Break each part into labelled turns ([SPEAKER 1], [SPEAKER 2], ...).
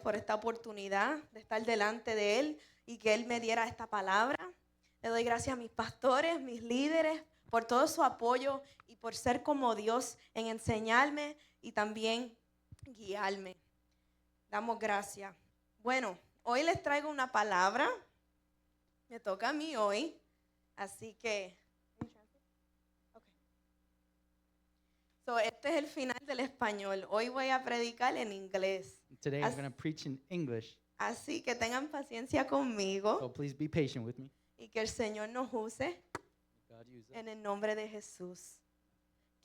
[SPEAKER 1] por esta oportunidad de estar delante de Él y que Él me diera esta palabra. Le doy gracias a mis pastores, mis líderes, por todo su apoyo y por ser como Dios en enseñarme y también guiarme. Damos gracias. Bueno, hoy les traigo una palabra. Me toca a mí hoy, así que... So, este es el final del español. Hoy voy a predicar en inglés.
[SPEAKER 2] Today I'm going to preach in English,
[SPEAKER 1] Así que tengan paciencia conmigo
[SPEAKER 2] so please be patient with me.
[SPEAKER 1] y que el Señor nos use
[SPEAKER 2] God use it.
[SPEAKER 1] en el nombre de Jesús.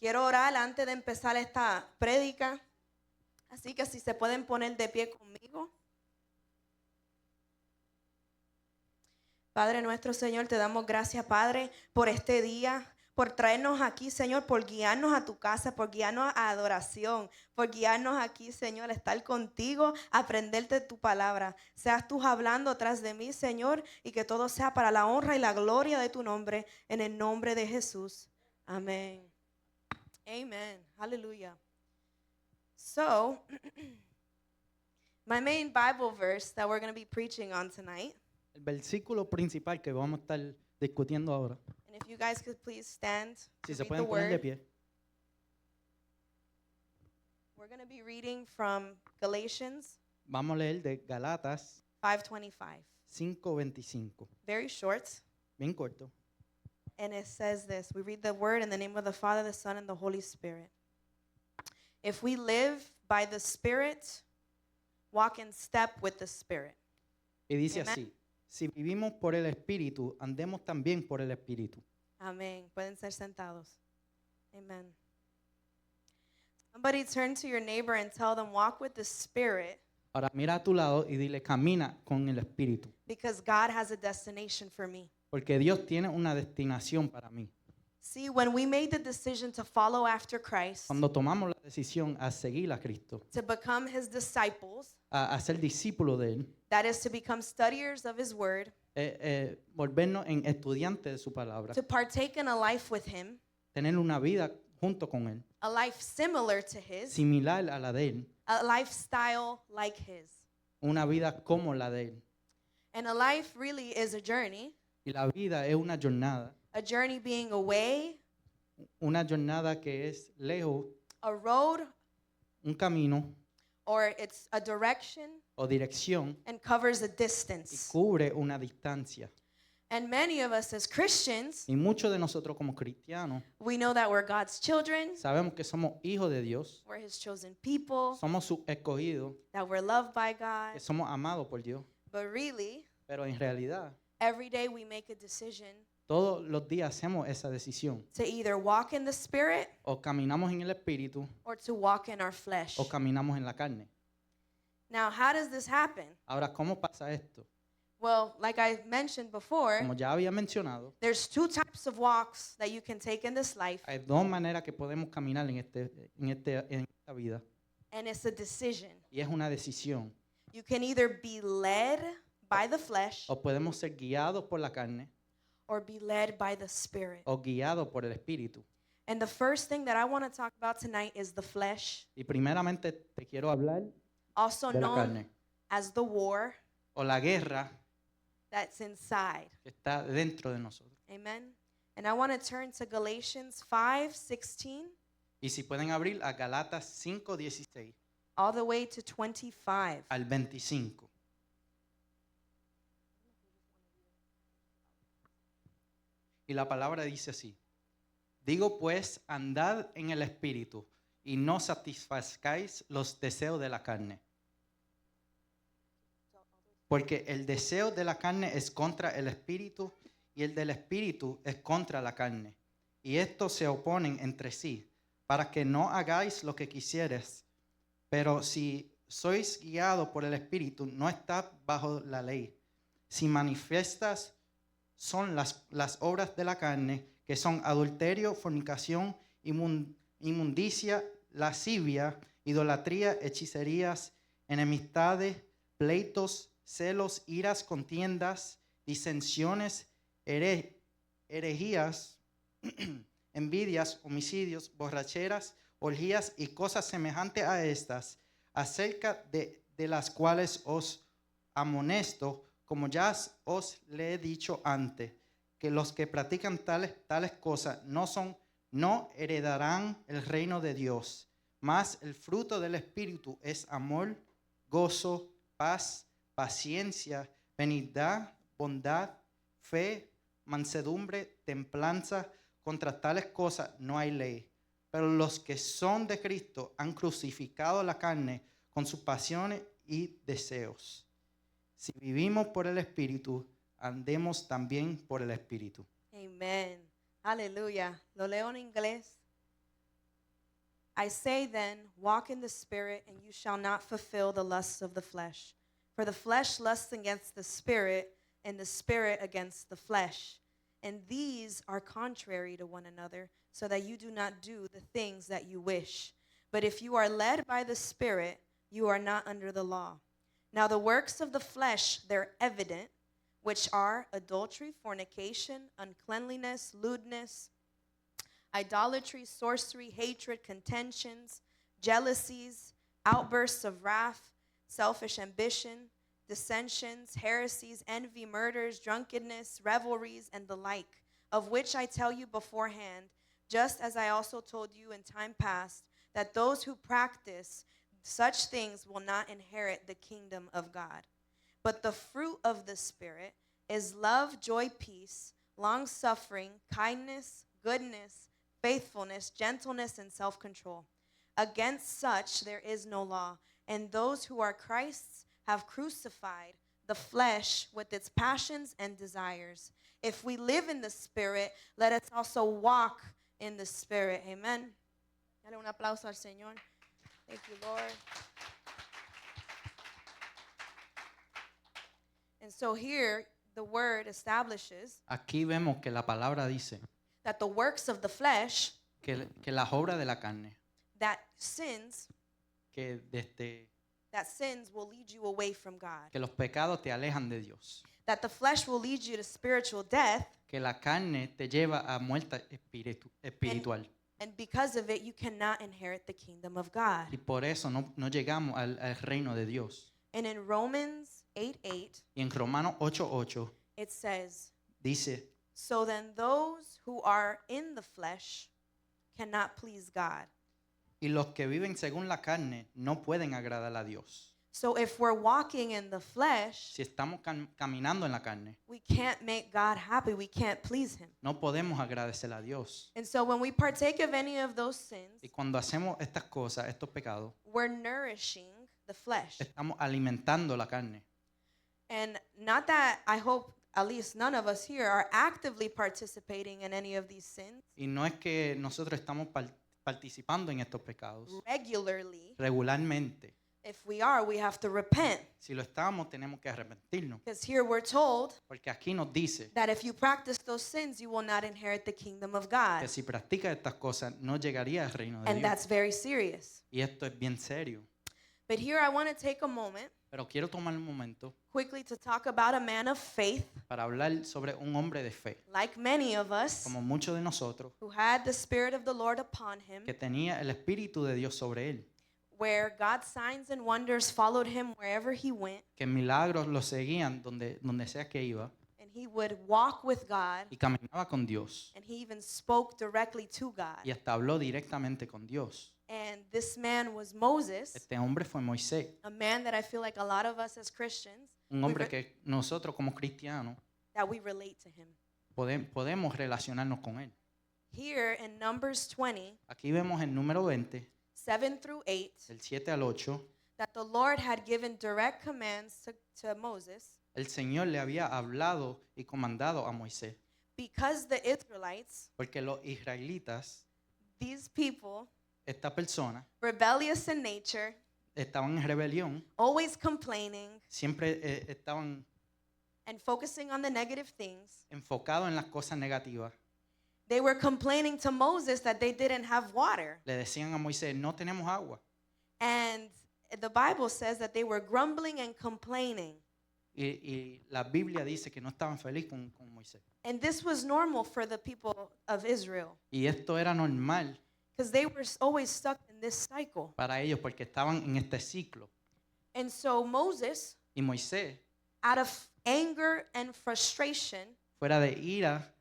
[SPEAKER 1] Quiero orar antes de empezar esta prédica, así que si se pueden poner de pie conmigo. Padre nuestro, Señor, te damos gracias, Padre, por este día, por traernos aquí, Señor, por guiarnos a tu casa, por guiarnos a adoración, por guiarnos aquí, Señor, a estar contigo, a aprenderte tu palabra. Seas tú hablando tras de mí, Señor, y que todo sea para la honra y la gloria de tu nombre, en el nombre de Jesús. Amén. Amen. Hallelujah. So, my main Bible verse that we're going to be preaching on tonight.
[SPEAKER 2] El versículo principal que vamos a estar discutiendo ahora,
[SPEAKER 1] And if you guys could please stand to
[SPEAKER 2] si se
[SPEAKER 1] read the
[SPEAKER 2] pueden poner de
[SPEAKER 1] word.
[SPEAKER 2] pie,
[SPEAKER 1] We're going to be reading from Galatians
[SPEAKER 2] vamos a leer de Galatas
[SPEAKER 1] 5:25.
[SPEAKER 2] 5:25,
[SPEAKER 1] Very short.
[SPEAKER 2] bien corto.
[SPEAKER 1] And it says this. We read the word in the name of the Father, the Son, and the Holy Spirit. If we live by the Spirit, walk in step with the Spirit.
[SPEAKER 2] Y dice
[SPEAKER 1] Amen.
[SPEAKER 2] así: si vivimos por el Espíritu, andemos también por el Espíritu.
[SPEAKER 1] Amén. Pueden ser sentados. Amen. Somebody turn to your neighbor and tell them, walk with the Spirit,
[SPEAKER 2] Ahora mira a tu lado y dile, camina con el Espíritu,
[SPEAKER 1] because God has a destination for me.
[SPEAKER 2] porque Dios tiene una destinación para mí.
[SPEAKER 1] See, when we made the decision to follow after Christ,
[SPEAKER 2] Cuando tomamos la decisión a seguir a Cristo,
[SPEAKER 1] to become His disciples,
[SPEAKER 2] a ser discípulo de Él,
[SPEAKER 1] that is to become studiers of His word,
[SPEAKER 2] volvernos en estudiantes de su palabra,
[SPEAKER 1] to partake in a life with Him,
[SPEAKER 2] tener una vida junto con Él,
[SPEAKER 1] a life similar to His,
[SPEAKER 2] similar a la de Él,
[SPEAKER 1] a lifestyle like His.
[SPEAKER 2] una vida como la de Él.
[SPEAKER 1] And a life really is a journey
[SPEAKER 2] Y la vida es una jornada
[SPEAKER 1] being away,
[SPEAKER 2] que es lejos,
[SPEAKER 1] a road,
[SPEAKER 2] un camino
[SPEAKER 1] or it's a direction
[SPEAKER 2] o dirección
[SPEAKER 1] and covers a
[SPEAKER 2] y
[SPEAKER 1] distance.
[SPEAKER 2] cubre una distancia.
[SPEAKER 1] And many of us as Christians,
[SPEAKER 2] Y muchos de nosotros como cristianos
[SPEAKER 1] we know that we're God's children,
[SPEAKER 2] sabemos que somos hijos de Dios,
[SPEAKER 1] we're His chosen people,
[SPEAKER 2] somos sus escogidos,
[SPEAKER 1] that we're loved by God.
[SPEAKER 2] que somos amados por Dios,
[SPEAKER 1] But really,
[SPEAKER 2] pero en realidad
[SPEAKER 1] every day we make a decision
[SPEAKER 2] todos los días hacemos esa decisión.
[SPEAKER 1] to either walk in the Spirit
[SPEAKER 2] O caminamos en el Espíritu
[SPEAKER 1] or to walk in our flesh.
[SPEAKER 2] o caminamos en la carne.
[SPEAKER 1] Now, how does this happen?
[SPEAKER 2] Ahora, ¿cómo pasa esto?
[SPEAKER 1] Well, like I mentioned before,
[SPEAKER 2] Como ya había mencionado,
[SPEAKER 1] there's two types of walks that you can take in this life,
[SPEAKER 2] hay dos maneras que podemos caminar en esta vida.
[SPEAKER 1] and it's a decision.
[SPEAKER 2] Y es una decisión.
[SPEAKER 1] You can either be led by the flesh
[SPEAKER 2] O podemos ser guiados por la carne
[SPEAKER 1] or be led by the Spirit.
[SPEAKER 2] o guiados por el Espíritu.
[SPEAKER 1] And the first thing that I want to talk about tonight is the flesh,
[SPEAKER 2] Y primeramente te quiero hablar
[SPEAKER 1] also
[SPEAKER 2] de la
[SPEAKER 1] known
[SPEAKER 2] carne
[SPEAKER 1] as the war
[SPEAKER 2] o la guerra
[SPEAKER 1] that's inside.
[SPEAKER 2] que está dentro de nosotros.
[SPEAKER 1] Amen. And I want to turn to Galatians 5:16
[SPEAKER 2] Y si pueden abrir a Galatas 5:16
[SPEAKER 1] all the way to 25.
[SPEAKER 2] al 25. Y la palabra dice así: digo pues, andad en el Espíritu y no satisfazcáis los deseos de la carne. Porque el deseo de la carne es contra el Espíritu y el del Espíritu es contra la carne. Y estos se oponen entre sí, para que no hagáis lo que quisieres. Pero si sois guiados por el Espíritu, no estáis bajo la ley. Si manifiestas son las obras de la carne, que son adulterio, fornicación, inmundicia, lascivia, idolatría, hechicerías, enemistades, pleitos, celos, iras, contiendas, disensiones, herejías, envidias, homicidios, borracheras, orgías y cosas semejantes a estas, acerca de las cuales os amonesto, como ya os le he dicho antes, que los que practican tales cosas no heredarán el reino de Dios. Mas el fruto del Espíritu es amor, gozo, paz, paciencia, benignidad, bondad, fe, mansedumbre, templanza. Contra tales cosas no hay ley. Pero los que son de Cristo han crucificado la carne con sus pasiones y deseos. Si vivimos por el Espíritu, andemos también por el Espíritu.
[SPEAKER 1] Amen. Aleluya. Lo leo en inglés. I say then, walk in the Spirit, and you shall not fulfill the lusts of the flesh. For the flesh lusts against the Spirit, and the Spirit against the flesh. And these are contrary to one another, so that you do not do the things that you wish. But if you are led by the Spirit, you are not under the law. Now the works of the flesh, they're evident, which are adultery, fornication, uncleanliness, lewdness, idolatry, sorcery, hatred, contentions, jealousies, outbursts of wrath, selfish ambition, dissensions, heresies, envy, murders, drunkenness, revelries, and the like, of which I tell you beforehand, just as I also told you in time past, that those who practice such things will not inherit the kingdom of God. But the fruit of the Spirit is love, joy, peace, long-suffering, kindness, goodness, faithfulness, gentleness, and self-control. Against such there is no law. And those who are Christ's have crucified the flesh with its passions and desires. If we live in the Spirit, let us also walk in the Spirit. Amen. Dale un aplauso al Señor. Thank you, Lord. And so here, the word establishes
[SPEAKER 2] Aquí vemos que la palabra dice
[SPEAKER 1] that the works of the flesh,
[SPEAKER 2] que las obras de la carne,
[SPEAKER 1] that sins
[SPEAKER 2] que,
[SPEAKER 1] will lead you away from God.
[SPEAKER 2] que los pecados te alejan de Dios,
[SPEAKER 1] That the flesh will lead you to spiritual death,
[SPEAKER 2] que la carne te lleva a muerte espiritual.
[SPEAKER 1] and because of it, you cannot inherit the kingdom of God.
[SPEAKER 2] Y por eso no llegamos al reino de Dios.
[SPEAKER 1] And in Romans 8:8,
[SPEAKER 2] Y en Romanos 8:8
[SPEAKER 1] it says,
[SPEAKER 2] dice,
[SPEAKER 1] so then those who are in the flesh cannot please God.
[SPEAKER 2] y los que viven según la carne no pueden agradar a Dios.
[SPEAKER 1] So if we're walking in the flesh,
[SPEAKER 2] Si estamos caminando en la carne,
[SPEAKER 1] we can't make God happy. We can't please him.
[SPEAKER 2] no podemos agradecer a Dios.
[SPEAKER 1] And so when we partake of any of those sins,
[SPEAKER 2] Y cuando hacemos estas cosas, estos pecados,
[SPEAKER 1] we're nourishing the flesh.
[SPEAKER 2] estamos alimentando la carne.
[SPEAKER 1] And not that I hope at least none of us here are actively participating in any of these sins
[SPEAKER 2] Y no es que nosotros estamos participando en estos pecados
[SPEAKER 1] regularly.
[SPEAKER 2] regularmente.
[SPEAKER 1] If we are, we have to repent.
[SPEAKER 2] Si lo estamos, tenemos que arrepentirnos.
[SPEAKER 1] Because here we're told
[SPEAKER 2] Porque aquí nos dice
[SPEAKER 1] that if you practice those sins, you will not inherit the kingdom of God.
[SPEAKER 2] que si practicas estas cosas, no llegaría al reino de
[SPEAKER 1] And
[SPEAKER 2] Dios.
[SPEAKER 1] that's very serious.
[SPEAKER 2] Y esto es bien serio.
[SPEAKER 1] But here I want to take a moment
[SPEAKER 2] Pero quiero tomar un momento
[SPEAKER 1] quickly to talk about a man of faith,
[SPEAKER 2] para hablar sobre un hombre de fe,
[SPEAKER 1] like many of us,
[SPEAKER 2] como muchos de nosotros,
[SPEAKER 1] who had the Spirit of the Lord upon him,
[SPEAKER 2] que tenía el Espíritu de Dios sobre él,
[SPEAKER 1] where God's signs and wonders followed him wherever he went,
[SPEAKER 2] que milagros lo seguían donde sea que iba,
[SPEAKER 1] and he would walk with God,
[SPEAKER 2] y caminaba con Dios,
[SPEAKER 1] and he even spoke directly to God.
[SPEAKER 2] y hasta habló directamente con Dios.
[SPEAKER 1] And this man was Moses,
[SPEAKER 2] Este hombre fue Moisés,
[SPEAKER 1] a man that I feel like a lot of us as Christians,
[SPEAKER 2] un hombre que nosotros como cristianos
[SPEAKER 1] that we relate to him.
[SPEAKER 2] podemos relacionarnos con él.
[SPEAKER 1] Here in Numbers 20,
[SPEAKER 2] Aquí vemos el número 20,
[SPEAKER 1] 7 through 8,
[SPEAKER 2] del 7 al 8,
[SPEAKER 1] that the Lord had given direct commands to Moses
[SPEAKER 2] el Señor le había hablado y comandado a Moisés,
[SPEAKER 1] because the Israelites,
[SPEAKER 2] porque los israelitas,
[SPEAKER 1] these people,
[SPEAKER 2] esta persona,
[SPEAKER 1] rebellious in nature,
[SPEAKER 2] estaban en rebelión,
[SPEAKER 1] always complaining
[SPEAKER 2] siempre estaban
[SPEAKER 1] and focusing on the negative things.
[SPEAKER 2] enfocados en las cosas negativas.
[SPEAKER 1] They were complaining to Moses that they didn't have water.
[SPEAKER 2] Le decían a Moisés, no tenemos agua.
[SPEAKER 1] And the Bible says that they were grumbling and complaining.
[SPEAKER 2] Y la Biblia dice que no estaban felices con Moisés.
[SPEAKER 1] And this was normal for the people of Israel
[SPEAKER 2] Y esto era normal
[SPEAKER 1] because they were always stuck in this cycle.
[SPEAKER 2] para ellos porque estaban en este ciclo.
[SPEAKER 1] And so Moses,
[SPEAKER 2] Y Moisés,
[SPEAKER 1] out of anger and frustration,
[SPEAKER 2] fuera de ira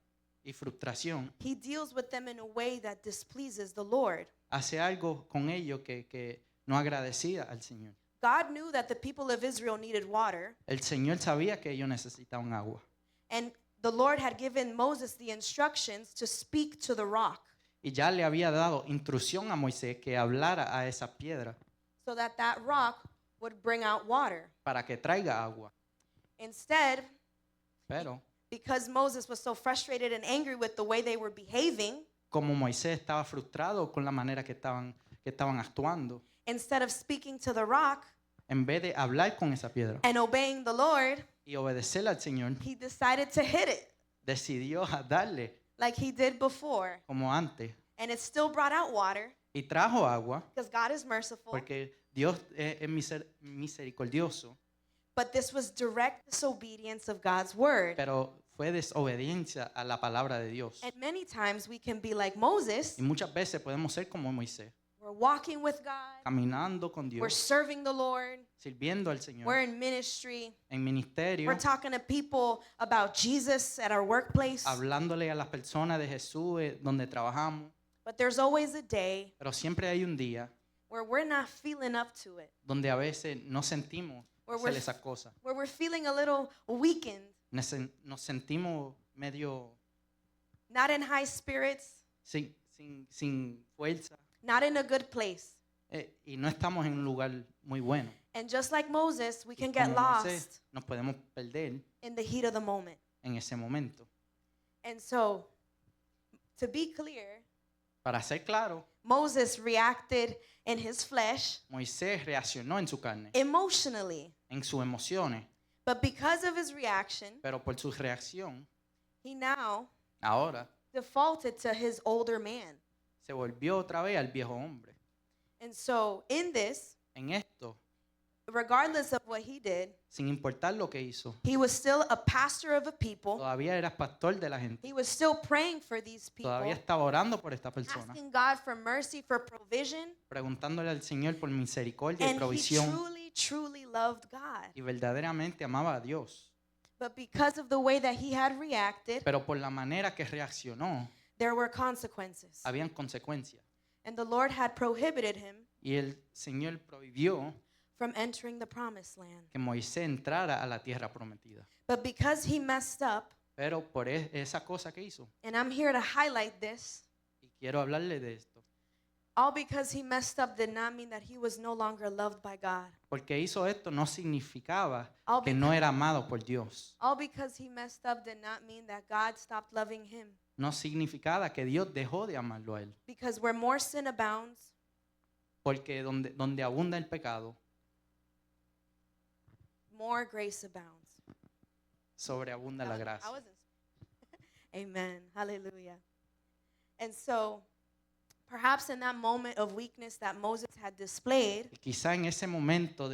[SPEAKER 2] y frustración,
[SPEAKER 1] he deals with them in a way that displeases the Lord.
[SPEAKER 2] hace algo con ellos que no agradecía al Señor.
[SPEAKER 1] God knew that the people of Israel needed water,
[SPEAKER 2] El Señor sabía que ellos necesitaban agua.
[SPEAKER 1] and the Lord had given Moses the instructions to speak to the rock
[SPEAKER 2] Y ya le había dado instrucción a Moisés que hablara a esa piedra
[SPEAKER 1] so that that rock would bring out water.
[SPEAKER 2] para que traiga agua.
[SPEAKER 1] Instead,
[SPEAKER 2] Pero
[SPEAKER 1] because Moses was so frustrated and angry with the way they were behaving,
[SPEAKER 2] como Moisés estaba frustrado con la manera que estaban actuando,
[SPEAKER 1] instead of speaking to the rock
[SPEAKER 2] en vez de hablar con esa piedra
[SPEAKER 1] and obeying the Lord,
[SPEAKER 2] y obedecerle al Señor,
[SPEAKER 1] he decided to hit it
[SPEAKER 2] decidió a darle
[SPEAKER 1] like he did before.
[SPEAKER 2] como antes
[SPEAKER 1] And it still brought out water
[SPEAKER 2] y trajo agua
[SPEAKER 1] because God is merciful.
[SPEAKER 2] porque Dios es misericordioso,
[SPEAKER 1] But this was direct disobedience of God's word.
[SPEAKER 2] pero fue desobediencia a la palabra de Dios.
[SPEAKER 1] And many times we can be like Moses.
[SPEAKER 2] Y muchas veces podemos ser como Moisés,
[SPEAKER 1] We're walking with God.
[SPEAKER 2] caminando con
[SPEAKER 1] We're
[SPEAKER 2] Dios,
[SPEAKER 1] serving the Lord.
[SPEAKER 2] sirviendo al
[SPEAKER 1] We're
[SPEAKER 2] Señor
[SPEAKER 1] in ministry.
[SPEAKER 2] en ministerio,
[SPEAKER 1] We're talking to people about Jesus at our workplace.
[SPEAKER 2] hablándole a las personas de Jesús donde trabajamos,
[SPEAKER 1] But there's always a day
[SPEAKER 2] pero siempre hay un día
[SPEAKER 1] where we're not feeling up to it,
[SPEAKER 2] donde a veces no sentimos
[SPEAKER 1] Where
[SPEAKER 2] hacer
[SPEAKER 1] we're-
[SPEAKER 2] esas cosas.
[SPEAKER 1] where we're feeling a little weakened,
[SPEAKER 2] Nos sentimos medio
[SPEAKER 1] not in high spirits,
[SPEAKER 2] sin fuerza
[SPEAKER 1] not in a good place.
[SPEAKER 2] y no estamos en un lugar muy bueno.
[SPEAKER 1] And just like Moses, we
[SPEAKER 2] Y
[SPEAKER 1] can get
[SPEAKER 2] como Moisés,
[SPEAKER 1] lost
[SPEAKER 2] nos podemos perder
[SPEAKER 1] in the heat of the moment.
[SPEAKER 2] en ese momento.
[SPEAKER 1] And so, to be clear,
[SPEAKER 2] Para ser claro,
[SPEAKER 1] Moses reacted in his flesh
[SPEAKER 2] Moisés reaccionó en su carne,
[SPEAKER 1] emotionally.
[SPEAKER 2] en sus emociones,
[SPEAKER 1] But because of his reaction,
[SPEAKER 2] pero por su reacción,
[SPEAKER 1] he now
[SPEAKER 2] ahora
[SPEAKER 1] defaulted to his older man.
[SPEAKER 2] se volvió otra vez al viejo hombre.
[SPEAKER 1] And so, in this,
[SPEAKER 2] En esto,
[SPEAKER 1] regardless of what he did,
[SPEAKER 2] sin importar lo que hizo,
[SPEAKER 1] he was still a pastor of a people.
[SPEAKER 2] todavía era pastor de la gente,
[SPEAKER 1] He was still praying for these people,
[SPEAKER 2] todavía estaba orando por esta persona,
[SPEAKER 1] asking God for mercy, for provision.
[SPEAKER 2] preguntándole al Señor por misericordia y
[SPEAKER 1] And he
[SPEAKER 2] provisión,
[SPEAKER 1] truly, truly loved God.
[SPEAKER 2] y verdaderamente amaba a Dios.
[SPEAKER 1] But because of the way that he had reacted,
[SPEAKER 2] Pero por la manera que reaccionó,
[SPEAKER 1] there were consequences.
[SPEAKER 2] habían consecuencias.
[SPEAKER 1] And the Lord had prohibited him
[SPEAKER 2] Y el Señor prohibió
[SPEAKER 1] from entering the promised land.
[SPEAKER 2] que Moisés entrara a la tierra prometida.
[SPEAKER 1] But because he messed up,
[SPEAKER 2] Pero por esa cosa que hizo,
[SPEAKER 1] and I'm here to highlight this,
[SPEAKER 2] y quiero hablarle de esto,
[SPEAKER 1] all because he messed up did not mean that he was no longer loved by God.
[SPEAKER 2] porque hizo esto no significaba
[SPEAKER 1] All
[SPEAKER 2] que no era amado por Dios.
[SPEAKER 1] All because he messed up did not mean that God stopped loving him.
[SPEAKER 2] No significaba que Dios dejó de amarlo a él.
[SPEAKER 1] Because where more sin abounds,
[SPEAKER 2] Porque donde abunda el pecado,
[SPEAKER 1] more grace abounds.
[SPEAKER 2] sobreabunda la gracia.
[SPEAKER 1] Amen. Hallelujah. And so, perhaps in that moment of weakness that Moses had displayed,
[SPEAKER 2] Y quizá en ese momento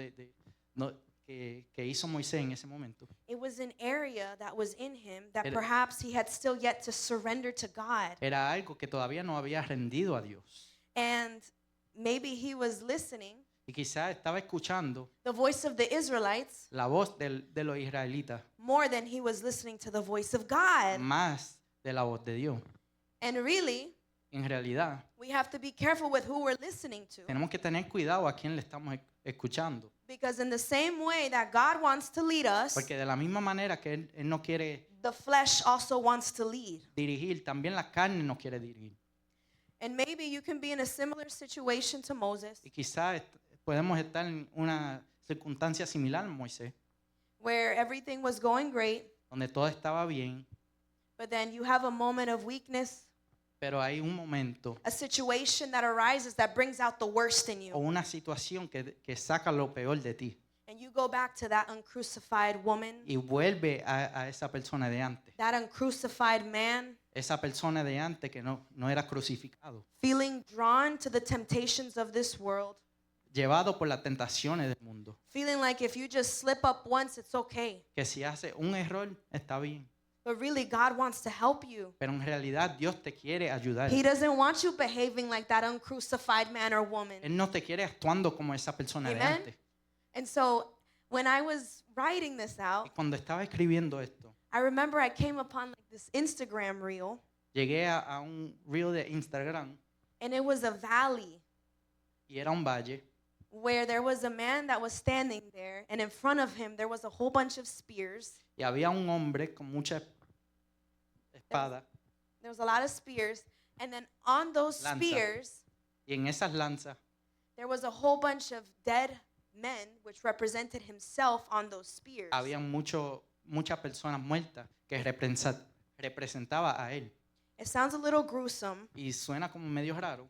[SPEAKER 2] que hizo Moisés en ese momento,
[SPEAKER 1] it was an area that was in him that
[SPEAKER 2] Era-
[SPEAKER 1] perhaps he had still yet to surrender to God.
[SPEAKER 2] era algo que todavía no había rendido a Dios.
[SPEAKER 1] And maybe he was listening
[SPEAKER 2] Y quizá estaba escuchando
[SPEAKER 1] the voice of the Israelites
[SPEAKER 2] la voz de los israelitas
[SPEAKER 1] more than he was listening to the voice of God.
[SPEAKER 2] más de la voz de Dios.
[SPEAKER 1] And really,
[SPEAKER 2] En realidad,
[SPEAKER 1] we have to be careful with who we're listening to.
[SPEAKER 2] tenemos que tener cuidado a quién le estamos escuchando.
[SPEAKER 1] Because in the same way that God wants to lead us,
[SPEAKER 2] Porque de la misma manera que Él no quiere
[SPEAKER 1] the flesh also wants to lead.
[SPEAKER 2] dirigir, también la carne nos quiere dirigir.
[SPEAKER 1] And maybe you can be in a similar situation to Moses,
[SPEAKER 2] Y quizá podemos estar en una circunstancia similar a Moisés,
[SPEAKER 1] where everything was going great,
[SPEAKER 2] donde todo estaba bien,
[SPEAKER 1] but then you have a moment of weakness,
[SPEAKER 2] pero hay un momento
[SPEAKER 1] a situation that arises that brings out the worst in
[SPEAKER 2] o
[SPEAKER 1] you.
[SPEAKER 2] una situación que saca lo peor de ti
[SPEAKER 1] And you go back to that uncrucified woman,
[SPEAKER 2] y vuelve a esa persona de antes,
[SPEAKER 1] that uncrucified man,
[SPEAKER 2] esa persona de antes que no era crucificado,
[SPEAKER 1] feeling drawn to the temptations of this world,
[SPEAKER 2] llevado por las tentaciones del mundo,
[SPEAKER 1] feeling like if you just slip up once, it's okay.
[SPEAKER 2] que si hace un error está bien,
[SPEAKER 1] But really, God wants to help you.
[SPEAKER 2] pero en realidad Dios te quiere ayudar.
[SPEAKER 1] He doesn't want you behaving like that uncrucified man or woman.
[SPEAKER 2] Él no te quiere actuando como esa persona de
[SPEAKER 1] Amen.
[SPEAKER 2] antes.
[SPEAKER 1] And so when I was writing this
[SPEAKER 2] Y
[SPEAKER 1] out,
[SPEAKER 2] cuando estaba escribiendo esto,
[SPEAKER 1] I remember I came upon like this Instagram reel,
[SPEAKER 2] llegué a un reel de Instagram
[SPEAKER 1] and it was a valley
[SPEAKER 2] y era un valle
[SPEAKER 1] where there was a man that was standing there, and in front of him there was a whole bunch of spears.
[SPEAKER 2] y había un hombre con mucha espada
[SPEAKER 1] There was a lot of spears, and then on those
[SPEAKER 2] Lanza.
[SPEAKER 1] spears
[SPEAKER 2] y en esas lanzas
[SPEAKER 1] there was a whole bunch of dead men, which represented himself on those spears.
[SPEAKER 2] habían muchas personas muertas que representaba a él.
[SPEAKER 1] It sounds a little gruesome,
[SPEAKER 2] Y suena como medio raro,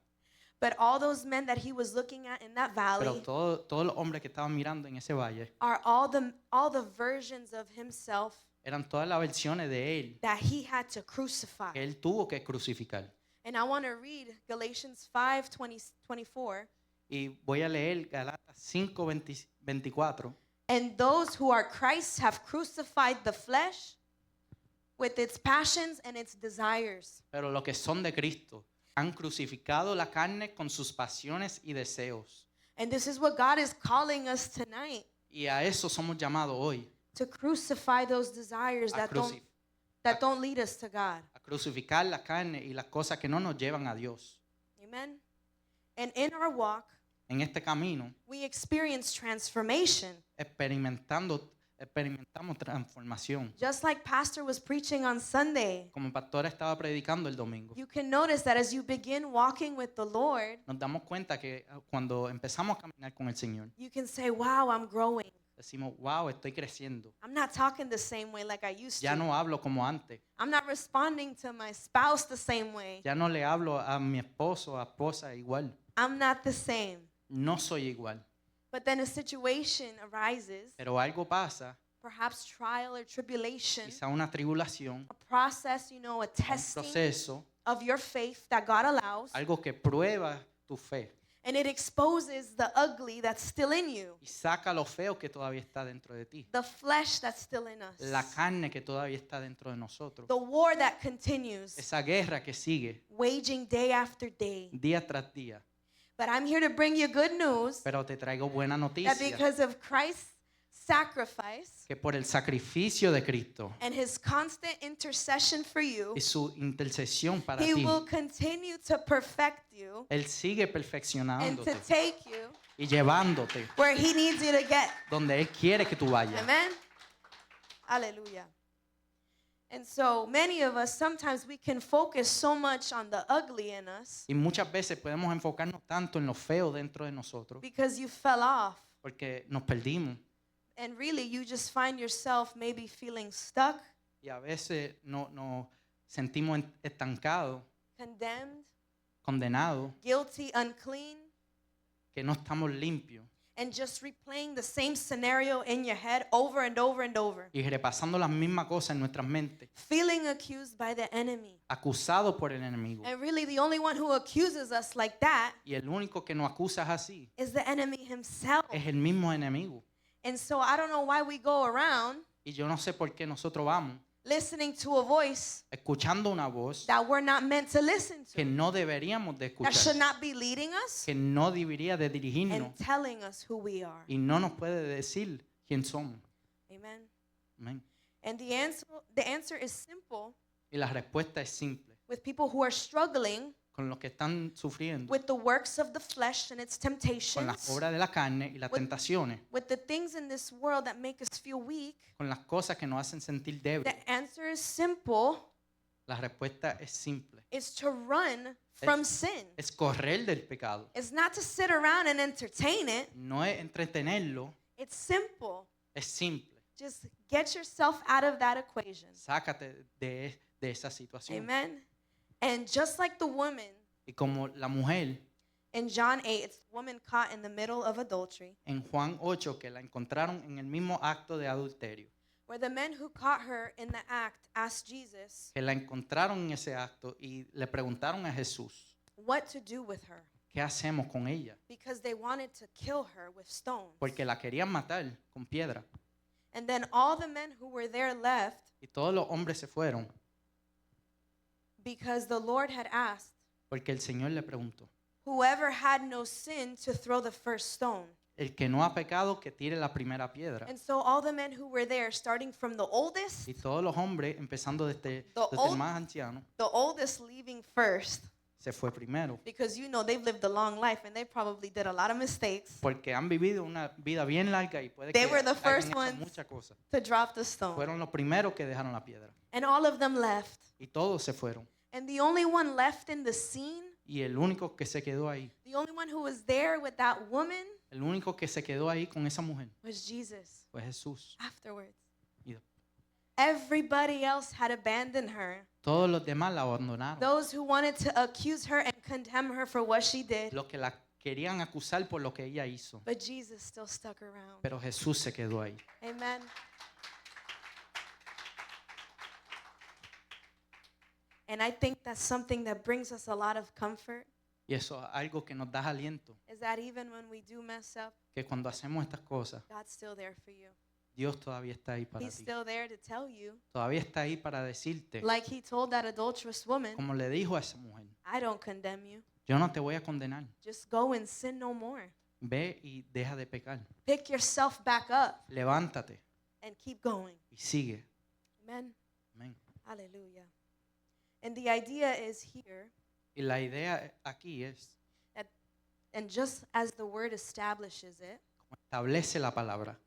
[SPEAKER 1] but all those men that he was looking at in that
[SPEAKER 2] pero
[SPEAKER 1] valley
[SPEAKER 2] todos los hombres que estaban mirando en ese valle
[SPEAKER 1] are all the versions of himself
[SPEAKER 2] eran todas las versiones de él
[SPEAKER 1] that he had to crucify.
[SPEAKER 2] que él tuvo que crucificar.
[SPEAKER 1] And I want to read Galatians 5:24.
[SPEAKER 2] Y voy a leer Galatas 5:24.
[SPEAKER 1] And those who are Christ have crucified the flesh with its passions and its desires.
[SPEAKER 2] Pero los que son de Cristo han crucificado la carne con sus pasiones y deseos.
[SPEAKER 1] And this is what God is calling us tonight,
[SPEAKER 2] Y a eso somos llamados hoy,
[SPEAKER 1] to crucify those desires
[SPEAKER 2] a,
[SPEAKER 1] that
[SPEAKER 2] cruci-
[SPEAKER 1] don't lead us to God.
[SPEAKER 2] a crucificar la carne y las cosas que no nos llevan a Dios.
[SPEAKER 1] Amen. And in our walk,
[SPEAKER 2] En este camino
[SPEAKER 1] we experience transformation.
[SPEAKER 2] experimentamos transformación.
[SPEAKER 1] Just like Pastor was preaching on Sunday,
[SPEAKER 2] Como el pastor estaba predicando el domingo,
[SPEAKER 1] you can notice that as you begin walking with the Lord,
[SPEAKER 2] nos damos cuenta que cuando empezamos a caminar con el Señor,
[SPEAKER 1] you can say, wow, I'm growing.
[SPEAKER 2] decimos, wow, estoy creciendo.
[SPEAKER 1] I'm not talking the same way like I used
[SPEAKER 2] Ya
[SPEAKER 1] to.
[SPEAKER 2] no hablo como antes.
[SPEAKER 1] I'm not responding to my spouse the same way.
[SPEAKER 2] Ya no le hablo a mi esposo o esposa igual.
[SPEAKER 1] I'm not the same.
[SPEAKER 2] No soy igual.
[SPEAKER 1] But then a situation arises,
[SPEAKER 2] Pero algo pasa,
[SPEAKER 1] perhaps trial or tribulation,
[SPEAKER 2] quizá una tribulación,
[SPEAKER 1] a process, a
[SPEAKER 2] un
[SPEAKER 1] testing
[SPEAKER 2] proceso,
[SPEAKER 1] of your faith that God allows,
[SPEAKER 2] algo que prueba tu fe
[SPEAKER 1] and it exposes the ugly that's still in you,
[SPEAKER 2] y saca lo feo que todavía está dentro de ti,
[SPEAKER 1] the flesh that's still in us,
[SPEAKER 2] la carne que todavía está dentro de nosotros,
[SPEAKER 1] the war that continues,
[SPEAKER 2] esa guerra que sigue
[SPEAKER 1] waging day after day.
[SPEAKER 2] día tras día.
[SPEAKER 1] But I'm here to bring you good news
[SPEAKER 2] Pero te traigo buena
[SPEAKER 1] that
[SPEAKER 2] noticia,
[SPEAKER 1] because of Christ's sacrifice
[SPEAKER 2] que por el sacrificio de Cristo
[SPEAKER 1] and his constant intercession for you,
[SPEAKER 2] y su intercesión para
[SPEAKER 1] he
[SPEAKER 2] ti,
[SPEAKER 1] will continue to perfect you
[SPEAKER 2] Él sigue
[SPEAKER 1] and to
[SPEAKER 2] perfeccionándote
[SPEAKER 1] take you
[SPEAKER 2] y llevándote
[SPEAKER 1] where he needs you to get.
[SPEAKER 2] donde Él quiere que tú vayas.
[SPEAKER 1] Amen. Hallelujah. And so many of us, sometimes we can focus so much on the ugly in us
[SPEAKER 2] Y muchas veces podemos enfocarnos tanto en lo feo dentro de nosotros
[SPEAKER 1] because you fell off.
[SPEAKER 2] porque nos perdimos
[SPEAKER 1] And really, you just find yourself maybe feeling stuck,
[SPEAKER 2] y a veces nos sentimos estancados,
[SPEAKER 1] condemned,
[SPEAKER 2] condenados,
[SPEAKER 1] guilty, unclean,
[SPEAKER 2] que no estamos limpios
[SPEAKER 1] and just replaying the same scenario in your head over and over and over.
[SPEAKER 2] y repasando las mismas cosas en nuestras mentes,
[SPEAKER 1] Feeling accused by the enemy.
[SPEAKER 2] acusados por el enemigo.
[SPEAKER 1] And really, the only one who accuses us like that
[SPEAKER 2] Y el único que nos acusa así
[SPEAKER 1] is the enemy himself.
[SPEAKER 2] es el mismo enemigo.
[SPEAKER 1] And so I don't know why we go around
[SPEAKER 2] Y yo no sé por qué nosotros vamos
[SPEAKER 1] listening to a voice
[SPEAKER 2] escuchando una voz
[SPEAKER 1] that we're not meant to listen
[SPEAKER 2] que
[SPEAKER 1] to,
[SPEAKER 2] no deberíamos de
[SPEAKER 1] that should
[SPEAKER 2] escuchar,
[SPEAKER 1] not be leading us
[SPEAKER 2] que no debería de dirigirnos
[SPEAKER 1] and telling us who we are.
[SPEAKER 2] y no nos puede decir quién somos.
[SPEAKER 1] Amen.
[SPEAKER 2] Amén.
[SPEAKER 1] And the answer is simple
[SPEAKER 2] Y la respuesta es simple.
[SPEAKER 1] with people who are struggling
[SPEAKER 2] Con los que están sufriendo,
[SPEAKER 1] with the works of the flesh and its
[SPEAKER 2] con las
[SPEAKER 1] temptations,
[SPEAKER 2] obras de la carne y las
[SPEAKER 1] With-
[SPEAKER 2] tentaciones,
[SPEAKER 1] with the things in this world that make us feel weak.
[SPEAKER 2] con las cosas que nos hacen sentir débiles.
[SPEAKER 1] The answer is simple.
[SPEAKER 2] La respuesta es simple.
[SPEAKER 1] Is to run from sin.
[SPEAKER 2] Es correr del pecado.
[SPEAKER 1] It's not to sit around and entertain it.
[SPEAKER 2] No es entretenerlo,
[SPEAKER 1] It's simple.
[SPEAKER 2] es simple.
[SPEAKER 1] Just get yourself out of that equation.
[SPEAKER 2] Sácate de esa situación.
[SPEAKER 1] Amen. And just like the woman
[SPEAKER 2] Y como la mujer
[SPEAKER 1] in John 8, it's the woman caught in the middle of adultery,
[SPEAKER 2] en Juan 8 que la encontraron en el mismo acto de adulterio,
[SPEAKER 1] where the men who caught her in the act asked Jesus
[SPEAKER 2] que la encontraron en ese acto y le preguntaron a Jesús,
[SPEAKER 1] what to do with her
[SPEAKER 2] ¿qué hacemos con ella?
[SPEAKER 1] because they wanted to kill her with stones.
[SPEAKER 2] Porque la querían matar con piedra.
[SPEAKER 1] And then all the men who were there left
[SPEAKER 2] Y todos los hombres se fueron
[SPEAKER 1] because the Lord had asked
[SPEAKER 2] porque el Señor le preguntó,
[SPEAKER 1] whoever had no sin to throw the first stone.
[SPEAKER 2] el que no ha pecado que tire la primera piedra.
[SPEAKER 1] And so all the men who were there, starting from the oldest,
[SPEAKER 2] Y todos los hombres, empezando desde el
[SPEAKER 1] old-
[SPEAKER 2] más anciano,
[SPEAKER 1] the oldest leaving first,
[SPEAKER 2] se fue primero.
[SPEAKER 1] because you know they've lived a long life and they probably did a lot of mistakes,
[SPEAKER 2] Porque han vivido una vida bien larga y puede
[SPEAKER 1] They
[SPEAKER 2] que
[SPEAKER 1] were the
[SPEAKER 2] hayan
[SPEAKER 1] first
[SPEAKER 2] hecho
[SPEAKER 1] ones.
[SPEAKER 2] muchas cosas.
[SPEAKER 1] to drop the stone.
[SPEAKER 2] Fueron los primeros que dejaron la piedra.
[SPEAKER 1] And all of them left.
[SPEAKER 2] Y todos se fueron.
[SPEAKER 1] And the only one left in the scene,
[SPEAKER 2] Y el único que se quedó ahí,
[SPEAKER 1] the only one who was there with that woman,
[SPEAKER 2] el único que se quedó ahí con esa mujer,
[SPEAKER 1] was Jesus
[SPEAKER 2] fue Jesús.
[SPEAKER 1] afterwards.
[SPEAKER 2] Y
[SPEAKER 1] Everybody else had abandoned her.
[SPEAKER 2] todos los demás la abandonaron.
[SPEAKER 1] Those who wanted to accuse her and condemn her for what she did.
[SPEAKER 2] Los que la querían acusar por lo que ella hizo.
[SPEAKER 1] But Jesus still stuck around.
[SPEAKER 2] Pero Jesús se quedó ahí.
[SPEAKER 1] Amen. And I think that's something that brings us a lot of comfort,
[SPEAKER 2] Y eso es algo que nos da aliento.
[SPEAKER 1] is that even when we do mess up,
[SPEAKER 2] Que cuando hacemos estas cosas,
[SPEAKER 1] God's still there for you.
[SPEAKER 2] Dios todavía está ahí para
[SPEAKER 1] He's
[SPEAKER 2] ti.
[SPEAKER 1] still there to tell you,
[SPEAKER 2] Todavía está ahí para decirte,
[SPEAKER 1] like he told that adulterous woman,
[SPEAKER 2] como le dijo a esa mujer,
[SPEAKER 1] I don't condemn you.
[SPEAKER 2] yo no te voy a condenar.
[SPEAKER 1] Just go and sin no more.
[SPEAKER 2] Ve y deja de pecar.
[SPEAKER 1] Pick yourself back up
[SPEAKER 2] Levántate
[SPEAKER 1] and keep going.
[SPEAKER 2] y sigue.
[SPEAKER 1] Amen.
[SPEAKER 2] Amén.
[SPEAKER 1] Hallelujah. And the idea is here,
[SPEAKER 2] Y la idea aquí es,
[SPEAKER 1] and just as the word establishes it,
[SPEAKER 2] como establece la palabra,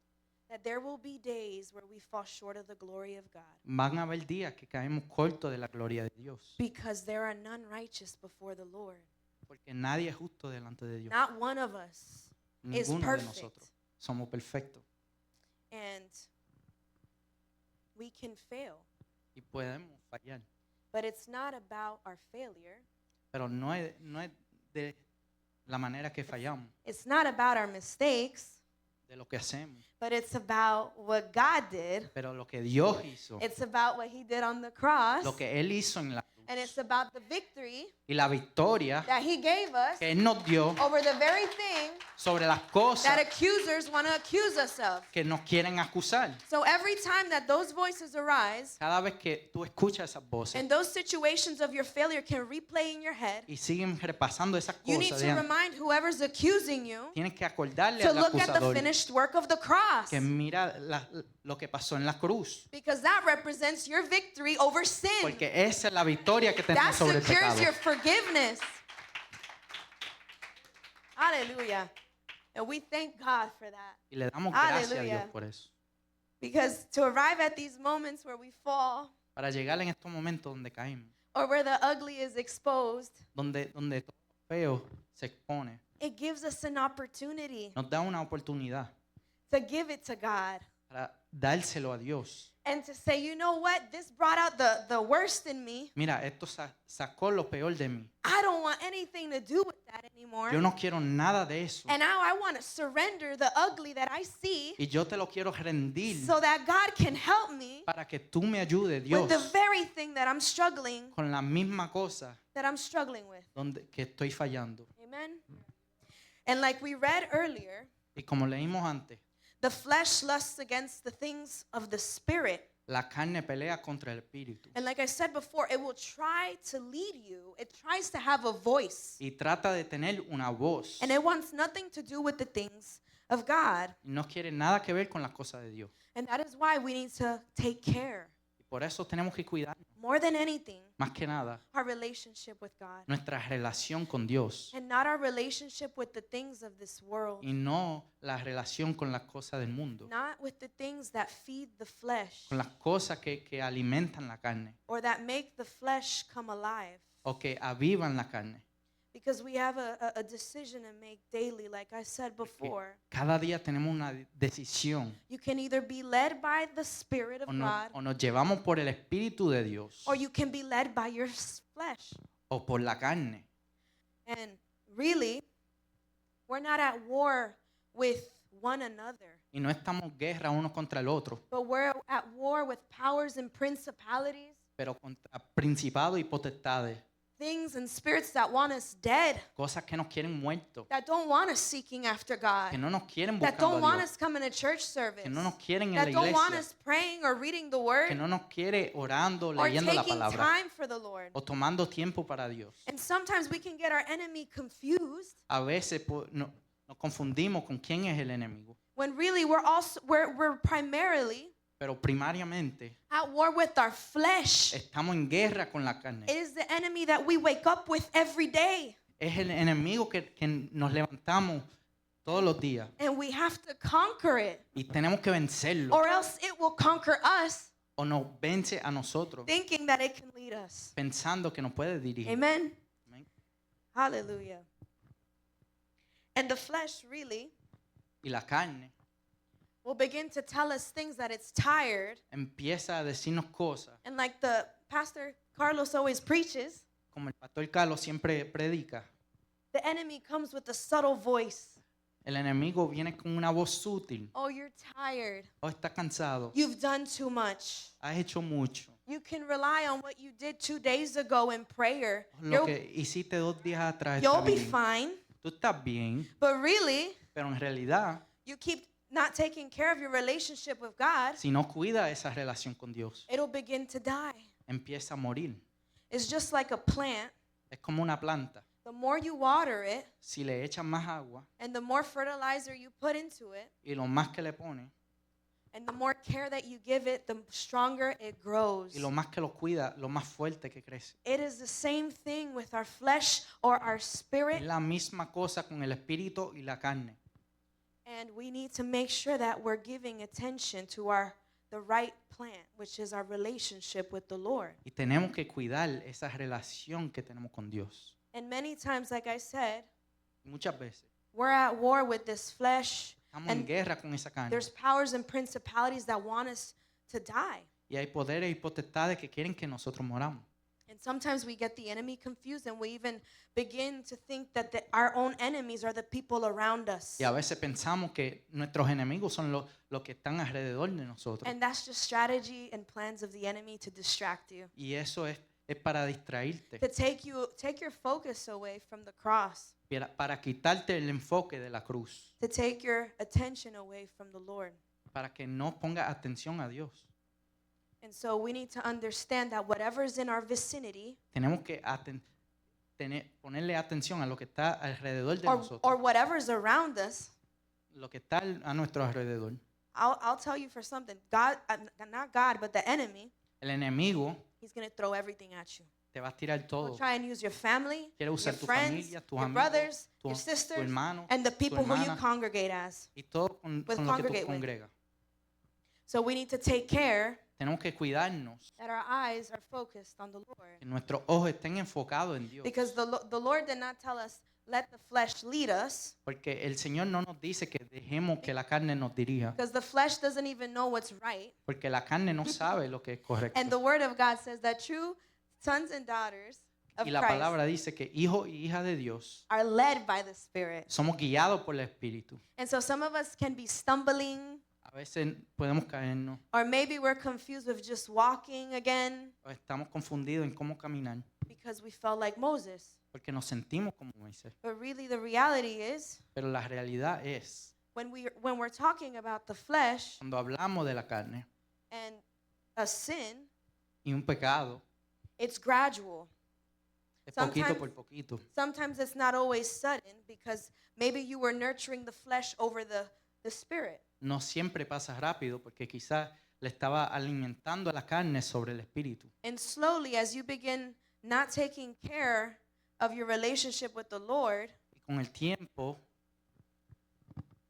[SPEAKER 1] that there will be days where we fall short of the glory of God,
[SPEAKER 2] van a haber días que caemos cortos de la gloria de Dios.
[SPEAKER 1] because there are none righteous before the Lord.
[SPEAKER 2] Porque nadie es justo delante de Dios.
[SPEAKER 1] Not one of us is
[SPEAKER 2] Ninguno de
[SPEAKER 1] perfect.
[SPEAKER 2] nosotros somos perfectos.
[SPEAKER 1] And we can fail,
[SPEAKER 2] Y podemos fallar.
[SPEAKER 1] but it's not about our failure.
[SPEAKER 2] Pero no es de la manera que fallamos,
[SPEAKER 1] It's not about our mistakes,
[SPEAKER 2] de lo que hacemos.
[SPEAKER 1] but it's about what God did.
[SPEAKER 2] Pero lo que Dios hizo,
[SPEAKER 1] It's about what he did on the cross.
[SPEAKER 2] lo que Él hizo en la
[SPEAKER 1] And it's
[SPEAKER 2] cruz
[SPEAKER 1] about the victory
[SPEAKER 2] y la victoria
[SPEAKER 1] that he gave us
[SPEAKER 2] que Él nos dio
[SPEAKER 1] over the very thing
[SPEAKER 2] sobre las
[SPEAKER 1] that
[SPEAKER 2] cosas
[SPEAKER 1] accusers want to accuse us of.
[SPEAKER 2] que nos quieren acusar.
[SPEAKER 1] So every time that those voices arise
[SPEAKER 2] Cada vez que tú escuchas esas voces
[SPEAKER 1] and those situations of your failure can replay in your head,
[SPEAKER 2] y siguen repasando esas
[SPEAKER 1] you need
[SPEAKER 2] cosas,
[SPEAKER 1] to
[SPEAKER 2] de antes,
[SPEAKER 1] remind whoever's accusing you
[SPEAKER 2] tienes que acordarle
[SPEAKER 1] to
[SPEAKER 2] al
[SPEAKER 1] look at the
[SPEAKER 2] acusador
[SPEAKER 1] finished work of the cross,
[SPEAKER 2] que mira lo que pasó en la cruz.
[SPEAKER 1] because that represents your victory over sin.
[SPEAKER 2] Porque esa es la victoria que
[SPEAKER 1] That
[SPEAKER 2] tenemos sobre el
[SPEAKER 1] secures
[SPEAKER 2] pecado.
[SPEAKER 1] your forgiveness. Hallelujah. And we thank God for that.
[SPEAKER 2] Y le damos gracias a Dios
[SPEAKER 1] Hallelujah.
[SPEAKER 2] por eso.
[SPEAKER 1] Because to arrive at these moments where we fall
[SPEAKER 2] Para llegar en estos momentos donde caímos,
[SPEAKER 1] or where the ugly is exposed,
[SPEAKER 2] donde todo lo feo se expone,
[SPEAKER 1] it gives us an opportunity
[SPEAKER 2] nos da una oportunidad
[SPEAKER 1] to give it to God
[SPEAKER 2] para dárselo a Dios.
[SPEAKER 1] and to say, you know what? This brought out the worst in me.
[SPEAKER 2] Mira, esto sacó lo peor de mí.
[SPEAKER 1] I don't want anything to do with that anymore.
[SPEAKER 2] Yo no quiero nada de eso.
[SPEAKER 1] And now I want to surrender the ugly that I see
[SPEAKER 2] Y yo te lo quiero rendir
[SPEAKER 1] so that God can help me
[SPEAKER 2] para que tú me ayudes,
[SPEAKER 1] with the
[SPEAKER 2] Dios,
[SPEAKER 1] very thing that I'm struggling
[SPEAKER 2] con la misma cosa
[SPEAKER 1] with.
[SPEAKER 2] donde que estoy fallando.
[SPEAKER 1] Amen. And like we read earlier,
[SPEAKER 2] Y como leímos antes,
[SPEAKER 1] the flesh lusts against the things of the spirit.
[SPEAKER 2] la carne pelea contra el espíritu
[SPEAKER 1] And like I said before, it will try to lead you. It tries to have a voice.
[SPEAKER 2] y trata de tener una voz.
[SPEAKER 1] And it wants nothing to do with the things of God.
[SPEAKER 2] Y no quiere nada que ver con las cosas de Dios.
[SPEAKER 1] And that is why we need to take care,
[SPEAKER 2] Y por eso tenemos que cuidar,
[SPEAKER 1] more than anything,
[SPEAKER 2] más que nada,
[SPEAKER 1] our relationship with God.
[SPEAKER 2] nuestra relación con Dios
[SPEAKER 1] And not our relationship with the things of this world.
[SPEAKER 2] y no la relación con las cosas del mundo,
[SPEAKER 1] Not with the things that feed the flesh
[SPEAKER 2] con las cosas que alimentan la carne
[SPEAKER 1] or that make the flesh come alive.
[SPEAKER 2] o que avivan la carne.
[SPEAKER 1] Because we have a decision to make daily, like I said before.
[SPEAKER 2] Cada día tenemos una decisión.
[SPEAKER 1] You can either be led by the Spirit of God
[SPEAKER 2] O nos llevamos por el Espíritu de Dios
[SPEAKER 1] or you can be led by your flesh.
[SPEAKER 2] o por la carne.
[SPEAKER 1] And really, we're not at war with one another,
[SPEAKER 2] Y no estamos guerra uno contra el otro,
[SPEAKER 1] but we're at war with powers and principalities,
[SPEAKER 2] pero contra principados y potestades,
[SPEAKER 1] things and spirits that want us dead,
[SPEAKER 2] cosas que nos quieren muertos,
[SPEAKER 1] that don't want us seeking after God,
[SPEAKER 2] que no nos quieren
[SPEAKER 1] that
[SPEAKER 2] buscando
[SPEAKER 1] don't
[SPEAKER 2] a
[SPEAKER 1] want
[SPEAKER 2] Dios,
[SPEAKER 1] us coming to church service,
[SPEAKER 2] que no nos quieren en la
[SPEAKER 1] that don't want
[SPEAKER 2] iglesia,
[SPEAKER 1] us praying or reading the
[SPEAKER 2] que
[SPEAKER 1] word
[SPEAKER 2] no nos quiere orando,
[SPEAKER 1] or
[SPEAKER 2] leyendo la
[SPEAKER 1] taking
[SPEAKER 2] palabra
[SPEAKER 1] time for the Lord.
[SPEAKER 2] o tomando tiempo para Dios.
[SPEAKER 1] And sometimes we can get our enemy confused
[SPEAKER 2] A veces Nos confundimos con quién es el enemigo.
[SPEAKER 1] when really we're primarily
[SPEAKER 2] Pero primariamente
[SPEAKER 1] at war with our flesh.
[SPEAKER 2] estamos en guerra con la carne.
[SPEAKER 1] It is the enemy that we wake up with every day.
[SPEAKER 2] Es el enemigo que nos levantamos todos los días
[SPEAKER 1] And we have to conquer it.
[SPEAKER 2] y tenemos que vencerlo
[SPEAKER 1] Or else it will conquer us,
[SPEAKER 2] o nos vence a nosotros
[SPEAKER 1] thinking that it can lead us.
[SPEAKER 2] pensando que nos puede dirigir.
[SPEAKER 1] Amen.
[SPEAKER 2] Amén.
[SPEAKER 1] Hallelujah. And the flesh really
[SPEAKER 2] Y la carne
[SPEAKER 1] will begin to tell us things that it's tired.
[SPEAKER 2] empieza a decirnos cosas,
[SPEAKER 1] And like the Pastor Carlos always preaches,
[SPEAKER 2] como el pastor Carlos siempre predica.
[SPEAKER 1] the enemy comes with a subtle voice.
[SPEAKER 2] El enemigo viene con una voz sutil.
[SPEAKER 1] Oh, you're tired.
[SPEAKER 2] O está cansado,
[SPEAKER 1] You've done too much.
[SPEAKER 2] has hecho mucho.
[SPEAKER 1] You can rely on what you did 2 days ago in prayer.
[SPEAKER 2] Lo que hiciste 2 días atrás
[SPEAKER 1] You'll
[SPEAKER 2] está
[SPEAKER 1] be
[SPEAKER 2] bien.
[SPEAKER 1] fine.
[SPEAKER 2] Tú estás bien,
[SPEAKER 1] But really,
[SPEAKER 2] pero en realidad,
[SPEAKER 1] you keep not taking care of your relationship with God,
[SPEAKER 2] si no cuida esa relación con Dios,
[SPEAKER 1] it'll begin to die.
[SPEAKER 2] empieza a morir.
[SPEAKER 1] It's just like a plant.
[SPEAKER 2] Es como una planta.
[SPEAKER 1] The more you water it
[SPEAKER 2] Si le echas más agua
[SPEAKER 1] and the more fertilizer you put into it
[SPEAKER 2] y lo más que le pones
[SPEAKER 1] and the more care that you give it, the stronger it grows.
[SPEAKER 2] y lo más que lo cuida, lo más fuerte que crece.
[SPEAKER 1] It is the same thing with our flesh or our
[SPEAKER 2] Es
[SPEAKER 1] spirit,
[SPEAKER 2] la misma cosa con el espíritu y la carne.
[SPEAKER 1] and we need to make sure that we're giving attention to the right plant, which is our relationship with the Lord.
[SPEAKER 2] Y tenemos que cuidar esa relación que tenemos con Dios.
[SPEAKER 1] And many times, like I said,
[SPEAKER 2] Muchas veces
[SPEAKER 1] we're at war with this flesh,
[SPEAKER 2] estamos en
[SPEAKER 1] and
[SPEAKER 2] guerra con esa carne.
[SPEAKER 1] there's powers and principalities that want us to die.
[SPEAKER 2] Y hay poderes y potestades que quieren que nosotros moramos.
[SPEAKER 1] And sometimes we get the enemy confused and we even begin to think that our own enemies are the people around us.
[SPEAKER 2] Y a veces pensamos que nuestros enemigos son los que están alrededor de nosotros.
[SPEAKER 1] And that's just strategy and plans of the enemy to distract you,
[SPEAKER 2] Y eso es para distraerte,
[SPEAKER 1] to take your focus away from the cross,
[SPEAKER 2] para quitarte el enfoque de la cruz,
[SPEAKER 1] to take your attention away from the Lord.
[SPEAKER 2] para que no pongas atención a Dios.
[SPEAKER 1] And so we need to understand that whatever is in our vicinity
[SPEAKER 2] Tenemos que ponerle atención a lo que está alrededor de
[SPEAKER 1] or
[SPEAKER 2] nosotros,
[SPEAKER 1] whatever is around us.
[SPEAKER 2] lo que está a nuestro alrededor.
[SPEAKER 1] I'll tell you for something. God, not God, but the enemy,
[SPEAKER 2] El enemigo
[SPEAKER 1] he's going to throw everything at you.
[SPEAKER 2] te va a tirar
[SPEAKER 1] He'll
[SPEAKER 2] todo.
[SPEAKER 1] try and use your family,
[SPEAKER 2] Quiere
[SPEAKER 1] your
[SPEAKER 2] usar tu
[SPEAKER 1] friends,
[SPEAKER 2] familia, tus
[SPEAKER 1] your
[SPEAKER 2] amigos,
[SPEAKER 1] brothers,
[SPEAKER 2] tu
[SPEAKER 1] your sisters,
[SPEAKER 2] hermano,
[SPEAKER 1] and the people who you
[SPEAKER 2] hermana.
[SPEAKER 1] congregate as.
[SPEAKER 2] y todo con
[SPEAKER 1] with
[SPEAKER 2] lo que tú
[SPEAKER 1] congregate with.
[SPEAKER 2] congregas.
[SPEAKER 1] So we need to take care
[SPEAKER 2] Tenemos que cuidarnos,
[SPEAKER 1] that our eyes are focused on the Lord.
[SPEAKER 2] que nuestros ojos estén enfocados en Dios.
[SPEAKER 1] Because the Lord did not tell us, let the flesh lead us.
[SPEAKER 2] Porque el Señor no nos dice que dejemos que la carne nos dirija.
[SPEAKER 1] Because the flesh doesn't even know what's right.
[SPEAKER 2] Porque la carne no sabe lo que es correcto.
[SPEAKER 1] And the Word of God says that true sons and daughters of
[SPEAKER 2] Y la
[SPEAKER 1] Christ
[SPEAKER 2] palabra dice que hijos y hijas de Dios
[SPEAKER 1] are led by the Spirit.
[SPEAKER 2] somos guiados por el Espíritu.
[SPEAKER 1] And so some of us can be stumbling,
[SPEAKER 2] A veces podemos caernos
[SPEAKER 1] or maybe we're confused with just walking again
[SPEAKER 2] o estamos confundidos en cómo caminar
[SPEAKER 1] because we felt like Moses.
[SPEAKER 2] porque nos sentimos como Moisés.
[SPEAKER 1] But really the reality is
[SPEAKER 2] Pero la realidad es,
[SPEAKER 1] when we're talking about the flesh
[SPEAKER 2] cuando hablamos de la carne
[SPEAKER 1] and a sin,
[SPEAKER 2] y un pecado,
[SPEAKER 1] it's gradual.
[SPEAKER 2] es poquito
[SPEAKER 1] Sometimes-
[SPEAKER 2] por poquito.
[SPEAKER 1] Sometimes it's not always sudden because maybe you were nurturing the flesh over the spirit.
[SPEAKER 2] No siempre pasa rápido porque quizás le estaba alimentando a la carne sobre el Espíritu.
[SPEAKER 1] And slowly, as you begin not taking care of your relationship with the Lord,
[SPEAKER 2] Y con el tiempo,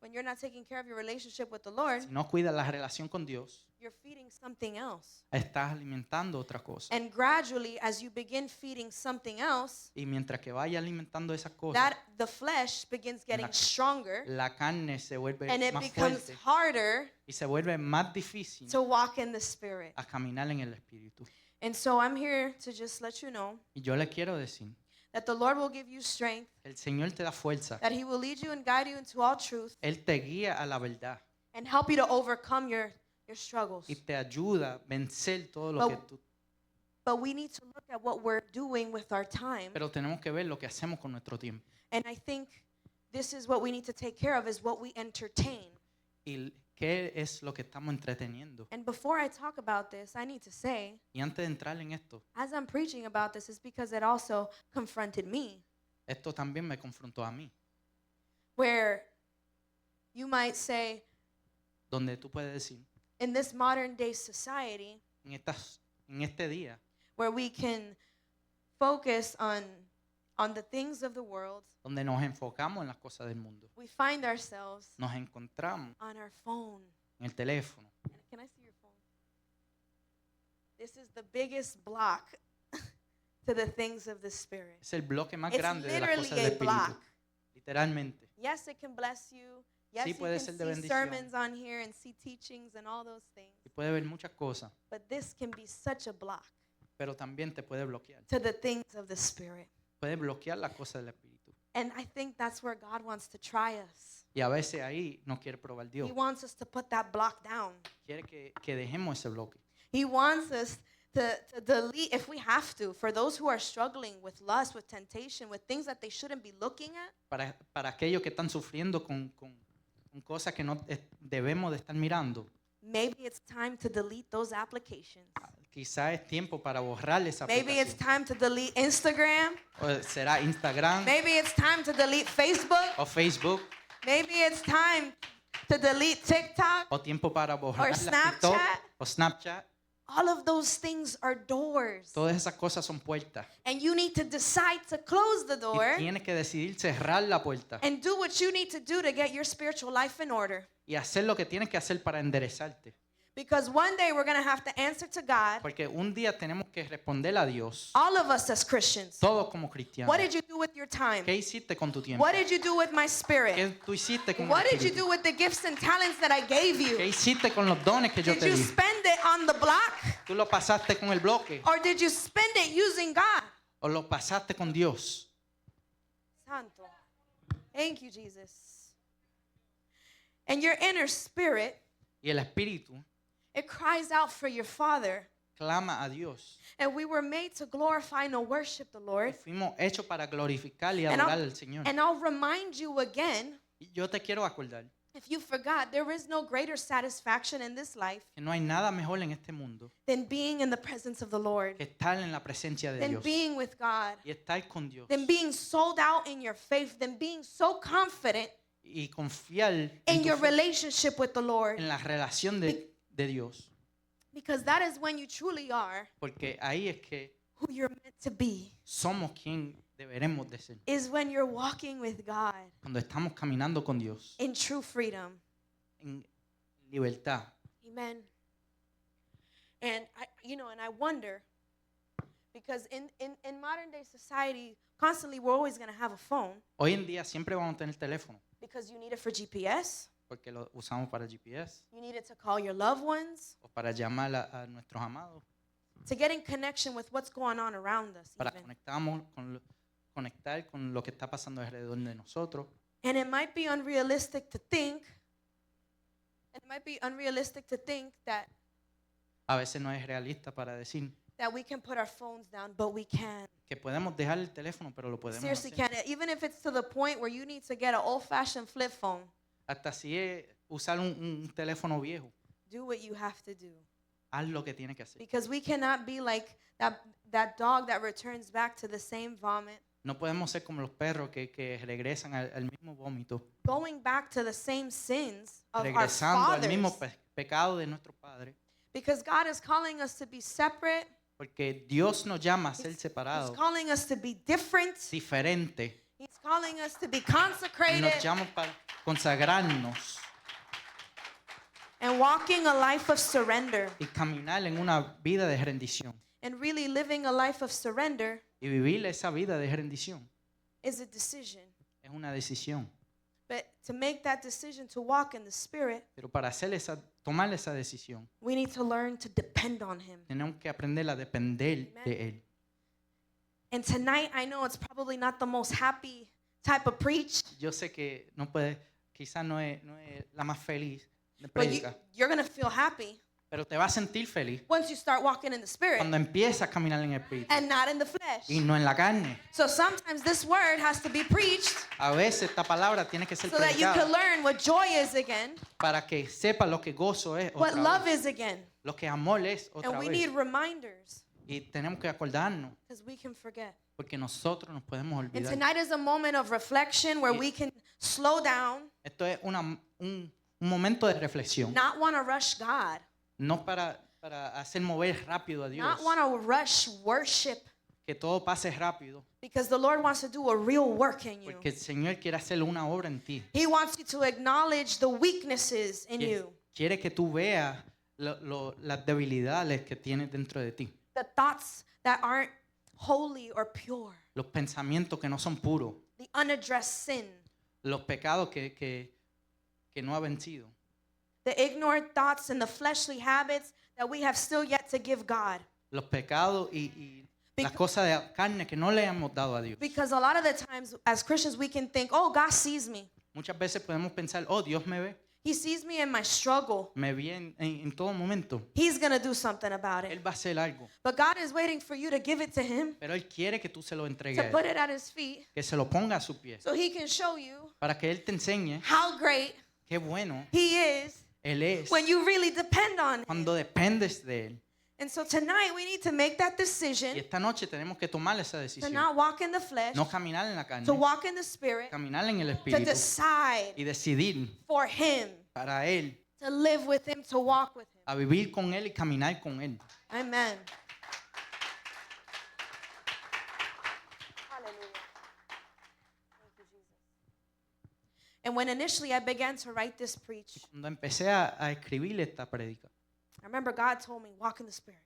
[SPEAKER 1] when you're not taking care of your relationship with the Lord,
[SPEAKER 2] si no cuidas la relación con Dios,
[SPEAKER 1] you're feeding something else.
[SPEAKER 2] estás alimentando otra cosa.
[SPEAKER 1] And gradually, as you begin feeding something else,
[SPEAKER 2] Y mientras que vaya alimentando esas cosas,
[SPEAKER 1] that the flesh begins getting stronger
[SPEAKER 2] la carne se vuelve
[SPEAKER 1] and it
[SPEAKER 2] más
[SPEAKER 1] becomes
[SPEAKER 2] fuerte
[SPEAKER 1] harder
[SPEAKER 2] y se vuelve más difícil
[SPEAKER 1] to walk in the spirit.
[SPEAKER 2] a caminar en el Espíritu.
[SPEAKER 1] And so I'm here to just let you know
[SPEAKER 2] Y yo le quiero decir,
[SPEAKER 1] that the Lord will give you strength,
[SPEAKER 2] el Señor te da fuerza,
[SPEAKER 1] that He will lead you and guide you into all truth
[SPEAKER 2] Él te guía a la verdad
[SPEAKER 1] and help you to overcome your struggles.
[SPEAKER 2] y te ayuda a vencer todo lo
[SPEAKER 1] But-
[SPEAKER 2] que tú...
[SPEAKER 1] But we need to look at what we're doing with our time.
[SPEAKER 2] Pero tenemos que ver lo que hacemos con nuestro tiempo.
[SPEAKER 1] And I think this is what we need to take care of, is what we entertain.
[SPEAKER 2] Y qué es lo que estamos entreteniendo.
[SPEAKER 1] And before I talk about this, I need to say,
[SPEAKER 2] Y antes de entrar en esto,
[SPEAKER 1] as I'm preaching about this, is because it also confronted me.
[SPEAKER 2] esto también me confrontó a mí.
[SPEAKER 1] where you might say,
[SPEAKER 2] donde tú puedes decir,
[SPEAKER 1] in this modern day society,
[SPEAKER 2] en este día,
[SPEAKER 1] where we can focus on the things of the world,
[SPEAKER 2] donde nos enfocamos en las cosas del mundo,
[SPEAKER 1] we find ourselves
[SPEAKER 2] nos encontramos
[SPEAKER 1] on our phone.
[SPEAKER 2] en el teléfono.
[SPEAKER 1] Can I see your phone? This is the biggest block to the things of the Spirit.
[SPEAKER 2] Es el bloque más
[SPEAKER 1] It's
[SPEAKER 2] grande de las
[SPEAKER 1] literally
[SPEAKER 2] cosas del
[SPEAKER 1] a
[SPEAKER 2] Espíritu.
[SPEAKER 1] block.
[SPEAKER 2] Literalmente.
[SPEAKER 1] Yes, it can bless you. Yes,
[SPEAKER 2] Sí,
[SPEAKER 1] you
[SPEAKER 2] puede
[SPEAKER 1] can
[SPEAKER 2] ser de
[SPEAKER 1] see
[SPEAKER 2] bendición.
[SPEAKER 1] sermons on here and see teachings and all those things.
[SPEAKER 2] Y puede ver muchas cosas,
[SPEAKER 1] But this can be such a block
[SPEAKER 2] pero también te puede bloquear.
[SPEAKER 1] to the things of the Spirit.
[SPEAKER 2] Puede bloquear las cosas del Espíritu.
[SPEAKER 1] And I think that's where God wants to try us.
[SPEAKER 2] Y a veces ahí no quiere probar Dios.
[SPEAKER 1] He wants us to put that block down.
[SPEAKER 2] Quiere que dejemos ese bloque.
[SPEAKER 1] He wants us to delete, if we have to, for those who are struggling with lust, with temptation, with things that they shouldn't be looking at.
[SPEAKER 2] Para aquellos que están sufriendo con cosas que no debemos de estar mirando,
[SPEAKER 1] Maybe it's time to delete those applications.
[SPEAKER 2] quizás es tiempo para borrar esa
[SPEAKER 1] Maybe it's
[SPEAKER 2] aplicación.
[SPEAKER 1] time to delete Instagram.
[SPEAKER 2] O será Instagram
[SPEAKER 1] Maybe it's time to delete Facebook.
[SPEAKER 2] o Facebook,
[SPEAKER 1] Maybe it's time to delete TikTok.
[SPEAKER 2] o tiempo para borrar la
[SPEAKER 1] Snapchat.
[SPEAKER 2] TikTok o Snapchat.
[SPEAKER 1] All of those things are doors.
[SPEAKER 2] Todas esas cosas son puertas.
[SPEAKER 1] And you need to decide to close the door
[SPEAKER 2] Y tienes que decidir cerrar la puerta
[SPEAKER 1] and do what you need to do to get your spiritual life in order.
[SPEAKER 2] y hacer lo que tienes que hacer para enderezarte.
[SPEAKER 1] Because one day we're going to have to answer to God,
[SPEAKER 2] Porque un día tenemos que responder a Dios,
[SPEAKER 1] all of us as Christians.
[SPEAKER 2] todos como cristianos.
[SPEAKER 1] What did you do with your time?
[SPEAKER 2] ¿Qué hiciste con tu tiempo?
[SPEAKER 1] What did you do with my spirit?
[SPEAKER 2] ¿Qué tú hiciste con
[SPEAKER 1] What
[SPEAKER 2] el
[SPEAKER 1] did you
[SPEAKER 2] Espíritu?
[SPEAKER 1] do with the gifts and talents that I gave
[SPEAKER 2] ¿Qué
[SPEAKER 1] you?
[SPEAKER 2] hiciste con los dones que yo
[SPEAKER 1] Did
[SPEAKER 2] te
[SPEAKER 1] you
[SPEAKER 2] di?
[SPEAKER 1] spend it on the block?
[SPEAKER 2] ¿Tú lo pasaste con el bloque
[SPEAKER 1] Or did you spend it using God?
[SPEAKER 2] o lo pasaste con Dios?
[SPEAKER 1] Santo. Thank you, Jesus. And your inner spirit,
[SPEAKER 2] Y el Espíritu
[SPEAKER 1] it cries out for your Father.
[SPEAKER 2] clama a Dios.
[SPEAKER 1] And we were made to glorify and to worship the Lord.
[SPEAKER 2] Fuimos hechos para glorificar y
[SPEAKER 1] And
[SPEAKER 2] adorar al Señor.
[SPEAKER 1] I'll remind you again,
[SPEAKER 2] Y yo te quiero acordar
[SPEAKER 1] if you forgot, there is no greater satisfaction in this life
[SPEAKER 2] que no hay nada mejor en este mundo
[SPEAKER 1] than being in the presence of the Lord,
[SPEAKER 2] que estar en la presencia de
[SPEAKER 1] than
[SPEAKER 2] Dios
[SPEAKER 1] being with God,
[SPEAKER 2] y estar con Dios
[SPEAKER 1] than being sold out in your faith, than being so confident
[SPEAKER 2] y confiar
[SPEAKER 1] in
[SPEAKER 2] en,
[SPEAKER 1] your relationship with the Lord.
[SPEAKER 2] en la relación de Dios.
[SPEAKER 1] Because that is when you truly are
[SPEAKER 2] Porque ahí es que
[SPEAKER 1] who you're meant to be,
[SPEAKER 2] somos quien deberemos de ser.
[SPEAKER 1] is when you're walking with God
[SPEAKER 2] Cuando estamos caminando con Dios
[SPEAKER 1] in true freedom.
[SPEAKER 2] en libertad.
[SPEAKER 1] Amen. And I wonder, because in modern day society, constantly we're always going to have a phone
[SPEAKER 2] Hoy en día siempre vamos a tener teléfono
[SPEAKER 1] because you need it for GPS,
[SPEAKER 2] porque lo usamos para GPS
[SPEAKER 1] you need it to call your loved ones,
[SPEAKER 2] o para llamar a nuestros amados,
[SPEAKER 1] to get in connection with what's going on around us
[SPEAKER 2] para
[SPEAKER 1] even.
[SPEAKER 2] conectar con lo que está pasando alrededor de nosotros.
[SPEAKER 1] And it might be unrealistic to think, that
[SPEAKER 2] A veces no es realista para decir
[SPEAKER 1] we can put our phones down, but we can.
[SPEAKER 2] que podemos dejar el teléfono, pero lo podemos
[SPEAKER 1] Seriously
[SPEAKER 2] hacer.
[SPEAKER 1] can. Even if it's to the point where you need to get an old-fashioned flip phone,
[SPEAKER 2] Hasta si es usar un teléfono viejo,
[SPEAKER 1] do what you have to do.
[SPEAKER 2] haz lo que tienes que hacer.
[SPEAKER 1] Because we cannot be like that dog that returns back to the same vomit,
[SPEAKER 2] No podemos ser como los perros que regresan al mismo vómito,
[SPEAKER 1] going back to the same sins of our
[SPEAKER 2] regresando al mismo
[SPEAKER 1] fathers.
[SPEAKER 2] pecado de nuestro Padre.
[SPEAKER 1] Because God is calling us to be separate.
[SPEAKER 2] Porque Dios nos llama a ser
[SPEAKER 1] He's
[SPEAKER 2] separados,
[SPEAKER 1] calling us to be different.
[SPEAKER 2] diferentes.
[SPEAKER 1] He's calling us to be
[SPEAKER 2] Y
[SPEAKER 1] consecrated
[SPEAKER 2] nos llama para consagrarnos
[SPEAKER 1] and walking a life of surrender.
[SPEAKER 2] y caminar en una vida de rendición.
[SPEAKER 1] And really living a life of surrender
[SPEAKER 2] Y vivir esa vida de rendición
[SPEAKER 1] is a decision.
[SPEAKER 2] es una decisión.
[SPEAKER 1] But to make that decision to walk in the Spirit,
[SPEAKER 2] Pero para tomar esa decisión,
[SPEAKER 1] we need to learn to depend on Him.
[SPEAKER 2] tenemos que aprender a depender
[SPEAKER 1] Amen.
[SPEAKER 2] de Él.
[SPEAKER 1] And tonight, I know it's probably not the most happy type of preach,
[SPEAKER 2] Yo sé que quizás no es la más feliz de
[SPEAKER 1] but
[SPEAKER 2] prédica,
[SPEAKER 1] you're going to feel happy
[SPEAKER 2] pero te vas a sentir feliz
[SPEAKER 1] once you start walking in the Spirit
[SPEAKER 2] cuando empiezas a caminar en el Espíritu
[SPEAKER 1] and not in the flesh.
[SPEAKER 2] y no en la carne.
[SPEAKER 1] So sometimes this word has to be preached
[SPEAKER 2] A veces esta palabra tiene que ser
[SPEAKER 1] so that you can
[SPEAKER 2] predicada
[SPEAKER 1] learn what joy is again,
[SPEAKER 2] para que sepa lo que gozo es
[SPEAKER 1] what
[SPEAKER 2] otra
[SPEAKER 1] love
[SPEAKER 2] vez,
[SPEAKER 1] is again.
[SPEAKER 2] lo que amor es otra
[SPEAKER 1] And we
[SPEAKER 2] vez.
[SPEAKER 1] need reminders
[SPEAKER 2] Y tenemos que acordarnos
[SPEAKER 1] because we can forget.
[SPEAKER 2] porque nosotros nos podemos
[SPEAKER 1] And
[SPEAKER 2] olvidar.
[SPEAKER 1] tonight is a moment of reflection where
[SPEAKER 2] Y-
[SPEAKER 1] we can slow down,
[SPEAKER 2] Esto es un momento de reflexión,
[SPEAKER 1] not want to rush God,
[SPEAKER 2] no para hacer mover rápido a Dios,
[SPEAKER 1] not want to rush worship,
[SPEAKER 2] que todo pase rápido,
[SPEAKER 1] because the Lord wants to do a real work in you.
[SPEAKER 2] porque el Señor quiere hacer una obra en ti.
[SPEAKER 1] He wants you to acknowledge the weaknesses in
[SPEAKER 2] Que-
[SPEAKER 1] you,
[SPEAKER 2] Quiere que tú veas las debilidades que tienes dentro de ti,
[SPEAKER 1] the thoughts that aren't holy or pure,
[SPEAKER 2] los pensamientos que no son puros,
[SPEAKER 1] the unaddressed sin,
[SPEAKER 2] los pecados que no ha vencido,
[SPEAKER 1] the ignorant thoughts and the fleshly habits that we have still yet to give God.
[SPEAKER 2] los pecados y las
[SPEAKER 1] Bec-
[SPEAKER 2] cosas de carne que no le hemos dado a Dios.
[SPEAKER 1] Because a lot of the times as Christians we can think, oh, God sees me.
[SPEAKER 2] Muchas veces podemos pensar, oh, Dios me ve,
[SPEAKER 1] He sees me in my struggle.
[SPEAKER 2] me ve en todo momento.
[SPEAKER 1] He's going to do something about
[SPEAKER 2] Él
[SPEAKER 1] it.
[SPEAKER 2] va a hacer algo,
[SPEAKER 1] But God is waiting for you to give it to him,
[SPEAKER 2] pero Él quiere que tú se lo
[SPEAKER 1] to
[SPEAKER 2] entregues a Él,
[SPEAKER 1] put it at his feet,
[SPEAKER 2] que se lo ponga a sus pies,
[SPEAKER 1] so he can show you
[SPEAKER 2] para que Él te enseñe
[SPEAKER 1] how great
[SPEAKER 2] qué bueno
[SPEAKER 1] he is
[SPEAKER 2] Él es
[SPEAKER 1] when you really depend on him.
[SPEAKER 2] cuando dependes de Él.
[SPEAKER 1] And so tonight we need to make that
[SPEAKER 2] Y
[SPEAKER 1] decision
[SPEAKER 2] esta noche tenemos que tomar esa
[SPEAKER 1] to
[SPEAKER 2] decisión,
[SPEAKER 1] not walk in the flesh,
[SPEAKER 2] no caminar en la carne,
[SPEAKER 1] to walk in the spirit,
[SPEAKER 2] caminar en el
[SPEAKER 1] to
[SPEAKER 2] Espíritu
[SPEAKER 1] decide
[SPEAKER 2] y decidir
[SPEAKER 1] for him,
[SPEAKER 2] para Él,
[SPEAKER 1] to live with him, to walk with him.
[SPEAKER 2] a vivir con Él y caminar con Él.
[SPEAKER 1] Amen. Hallelujah. Thank you, Jesus. And when initially I began to write this preach,
[SPEAKER 2] Cuando empecé a escribir esta prédica,
[SPEAKER 1] I remember God told me, walk in the spirit.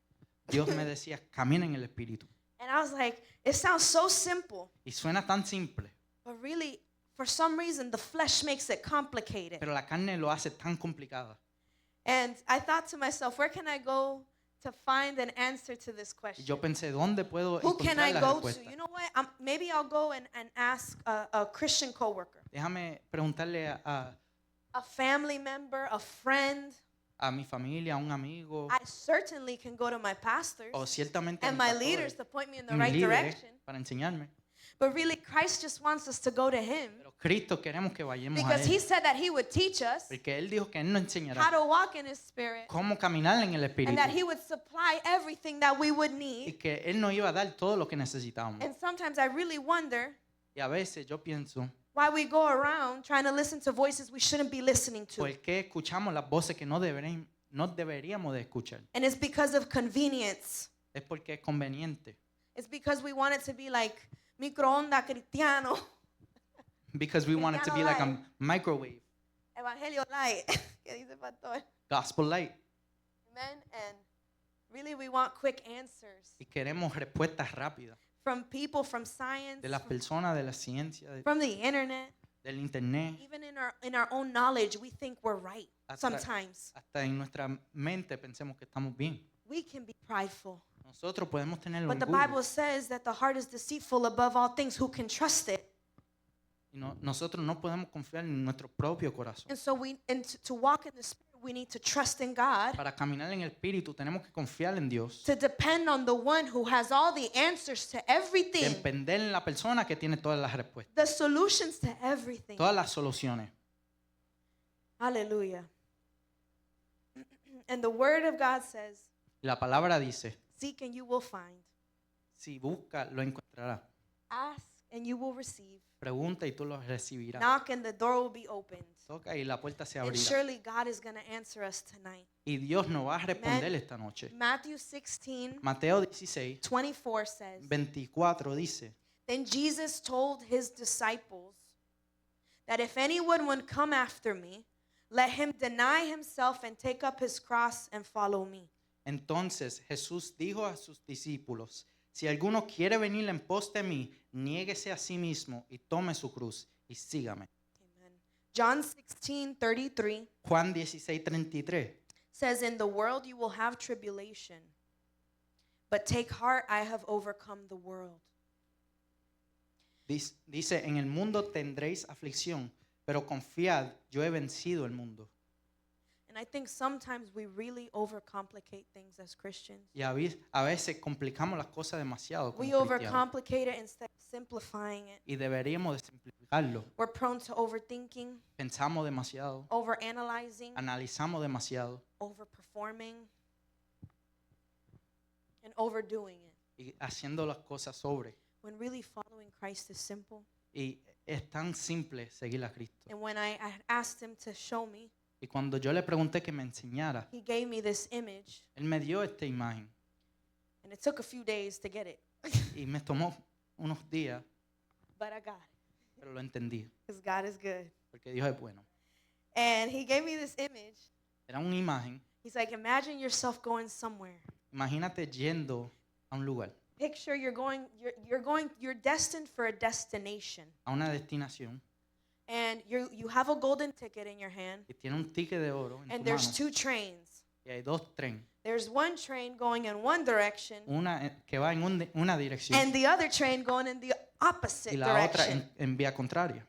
[SPEAKER 2] Dios me decía, camina en el Espíritu.
[SPEAKER 1] And I was like, it sounds so simple,
[SPEAKER 2] Y suena tan simple,
[SPEAKER 1] but really, for some reason, the flesh makes it complicated.
[SPEAKER 2] pero la carne lo hace tan complicada.
[SPEAKER 1] And I thought to myself, where can I go to find an answer to this
[SPEAKER 2] Y
[SPEAKER 1] question?
[SPEAKER 2] yo pensé, ¿dónde puedo
[SPEAKER 1] Who can I
[SPEAKER 2] encontrar la
[SPEAKER 1] go to?
[SPEAKER 2] respuesta?
[SPEAKER 1] You know what? Maybe I'll go and ask a Christian coworker,
[SPEAKER 2] Déjame preguntarle
[SPEAKER 1] a family member, a friend.
[SPEAKER 2] a mi familia, a un amigo,
[SPEAKER 1] I certainly can go to my pastors
[SPEAKER 2] o ciertamente a
[SPEAKER 1] and
[SPEAKER 2] mis
[SPEAKER 1] my
[SPEAKER 2] pastores
[SPEAKER 1] leaders to point me in the
[SPEAKER 2] y mis
[SPEAKER 1] right
[SPEAKER 2] líderes
[SPEAKER 1] direction.
[SPEAKER 2] para enseñarme.
[SPEAKER 1] But really, Christ just wants us to go to Him
[SPEAKER 2] Pero Cristo queremos que vayamos a
[SPEAKER 1] because He
[SPEAKER 2] Él,
[SPEAKER 1] said that He would teach us
[SPEAKER 2] porque Él dijo que Él nos
[SPEAKER 1] how
[SPEAKER 2] enseñará
[SPEAKER 1] to walk in His Spirit
[SPEAKER 2] cómo caminar en el
[SPEAKER 1] and
[SPEAKER 2] Espíritu
[SPEAKER 1] that He would supply everything that we would
[SPEAKER 2] y
[SPEAKER 1] need.
[SPEAKER 2] que Él nos iba a dar todo lo que necesitábamos.
[SPEAKER 1] And sometimes I really wonder
[SPEAKER 2] Y a veces yo pienso,
[SPEAKER 1] why we go around trying to listen to voices we shouldn't be listening to.
[SPEAKER 2] ¿por qué escuchamos las voces que no deberíamos de escuchar?
[SPEAKER 1] And it's because of convenience.
[SPEAKER 2] Es porque es conveniente.
[SPEAKER 1] It's because we want it to be like microondas cristiano,
[SPEAKER 2] Because we want it to be like a
[SPEAKER 1] Cristiano
[SPEAKER 2] microwave,
[SPEAKER 1] evangelio light, que dice el pastor.
[SPEAKER 2] gospel light.
[SPEAKER 1] Amen. And really we want quick answers
[SPEAKER 2] Y queremos respuestas rápidas
[SPEAKER 1] from people, from science,
[SPEAKER 2] de las personas, de la ciencia,
[SPEAKER 1] from the internet.
[SPEAKER 2] del internet,
[SPEAKER 1] Even in our own knowledge, we think we're right
[SPEAKER 2] Hasta-
[SPEAKER 1] sometimes.
[SPEAKER 2] hasta en nuestra mente pensemos que estamos bien.
[SPEAKER 1] We can be prideful.
[SPEAKER 2] Nosotros podemos tener
[SPEAKER 1] But the
[SPEAKER 2] orgullo.
[SPEAKER 1] Bible says that the heart is deceitful above all things. Who can trust it?
[SPEAKER 2] Y nosotros no podemos confiar en nuestro propio corazón.
[SPEAKER 1] And so to walk in the Spirit, we need to trust in God,
[SPEAKER 2] Para caminar en el Espíritu tenemos que confiar en Dios.
[SPEAKER 1] to depend on the one who has all the answers to everything,
[SPEAKER 2] Depender en la persona que tiene todas las respuestas,
[SPEAKER 1] the solutions to everything.
[SPEAKER 2] todas las soluciones.
[SPEAKER 1] Hallelujah. And the Word of God says,
[SPEAKER 2] La palabra dice,
[SPEAKER 1] seek and you will find.
[SPEAKER 2] si busca, lo encontrará.
[SPEAKER 1] Ask and you will receive.
[SPEAKER 2] Pregunta y tú lo recibirás.
[SPEAKER 1] Knock and the door will be opened.
[SPEAKER 2] Toca y la puerta se
[SPEAKER 1] And
[SPEAKER 2] abrirá.
[SPEAKER 1] surely God is going to answer us tonight.
[SPEAKER 2] Y Dios nos va a responder esta noche.
[SPEAKER 1] Matthew 16,
[SPEAKER 2] Mateo 16,
[SPEAKER 1] 24 says,
[SPEAKER 2] 24 dice,
[SPEAKER 1] Then Jesus told his disciples that if anyone would come after me, let him deny himself and take up his cross and follow me.
[SPEAKER 2] entonces Jesús dijo a sus discípulos, si alguno quiere venir en pos de mí, niéguese a sí mismo y tome su cruz y sígame.
[SPEAKER 1] Amen. John 16:33
[SPEAKER 2] Juan 16:33
[SPEAKER 1] says, In the world you will have tribulation, but take heart, I have overcome the world.
[SPEAKER 2] dice, en el mundo tendréis aflicción, pero confiad, yo he vencido el mundo.
[SPEAKER 1] And I think sometimes we really overcomplicate things as Christians.
[SPEAKER 2] Y a veces complicamos las cosas demasiado como
[SPEAKER 1] We
[SPEAKER 2] cristianos.
[SPEAKER 1] overcomplicate it instead of simplifying it.
[SPEAKER 2] Y deberíamos de simplificarlo.
[SPEAKER 1] We're prone to overthinking,
[SPEAKER 2] Pensamos demasiado,
[SPEAKER 1] overanalyzing,
[SPEAKER 2] analizamos demasiado
[SPEAKER 1] overperforming, and overdoing it.
[SPEAKER 2] y haciendo las cosas sobre.
[SPEAKER 1] when really following Christ is simple.
[SPEAKER 2] Y es tan simple seguir a Cristo.
[SPEAKER 1] And when I asked him to show me,
[SPEAKER 2] Y cuando yo le pregunté que me enseñara,
[SPEAKER 1] he gave me this image,
[SPEAKER 2] él me dio esta imagen
[SPEAKER 1] and it took a few days to get it,
[SPEAKER 2] y me tomó unos días,
[SPEAKER 1] but I got it,
[SPEAKER 2] pero lo entendí,
[SPEAKER 1] because God is good.
[SPEAKER 2] porque Dios es bueno.
[SPEAKER 1] And he gave me this image.
[SPEAKER 2] Era una imagen.
[SPEAKER 1] He's like, imagine yourself going somewhere.
[SPEAKER 2] Imagínate yendo a un lugar,
[SPEAKER 1] Picture you're destined for a destination.
[SPEAKER 2] a una destinación,
[SPEAKER 1] And you have a golden ticket in your hand,
[SPEAKER 2] y tiene un ticket de oro en
[SPEAKER 1] and
[SPEAKER 2] tu
[SPEAKER 1] there's
[SPEAKER 2] mano,
[SPEAKER 1] two trains.
[SPEAKER 2] y hay dos trenes,
[SPEAKER 1] There's one train going in one direction,
[SPEAKER 2] una que va en una dirección
[SPEAKER 1] and the other train going in the opposite
[SPEAKER 2] y la otra
[SPEAKER 1] direction.
[SPEAKER 2] en vía contraria.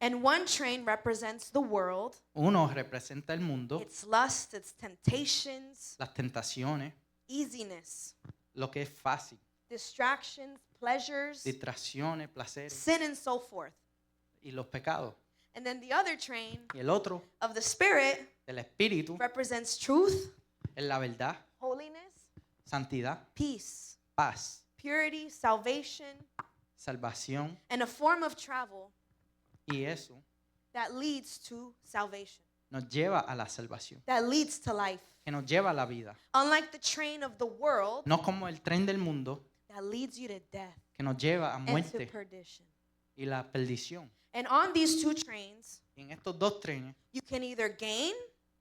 [SPEAKER 1] And one train represents the world,
[SPEAKER 2] Uno representa el mundo,
[SPEAKER 1] its lust, its temptations,
[SPEAKER 2] las tentaciones,
[SPEAKER 1] easiness,
[SPEAKER 2] lo que es fácil,
[SPEAKER 1] distractions, pleasures,
[SPEAKER 2] distracciones, placeres
[SPEAKER 1] sin, and so forth.
[SPEAKER 2] y los pecados.
[SPEAKER 1] And then the other train
[SPEAKER 2] Y el otro,
[SPEAKER 1] of the Spirit
[SPEAKER 2] el espíritu,
[SPEAKER 1] represents truth,
[SPEAKER 2] es la verdad,
[SPEAKER 1] holiness,
[SPEAKER 2] santidad,
[SPEAKER 1] peace,
[SPEAKER 2] paz,
[SPEAKER 1] purity, salvation,
[SPEAKER 2] salvación,
[SPEAKER 1] and a form of travel
[SPEAKER 2] y eso
[SPEAKER 1] that leads to salvation,
[SPEAKER 2] nos lleva a la salvación,
[SPEAKER 1] that leads to life.
[SPEAKER 2] que nos lleva a la vida.
[SPEAKER 1] Unlike the train of the world
[SPEAKER 2] No como el tren del mundo
[SPEAKER 1] that leads you to death
[SPEAKER 2] que nos lleva a
[SPEAKER 1] and to
[SPEAKER 2] muerte
[SPEAKER 1] perdition.
[SPEAKER 2] y la perdición.
[SPEAKER 1] And on these two trains,
[SPEAKER 2] Y en estos dos trenes,
[SPEAKER 1] you can either gain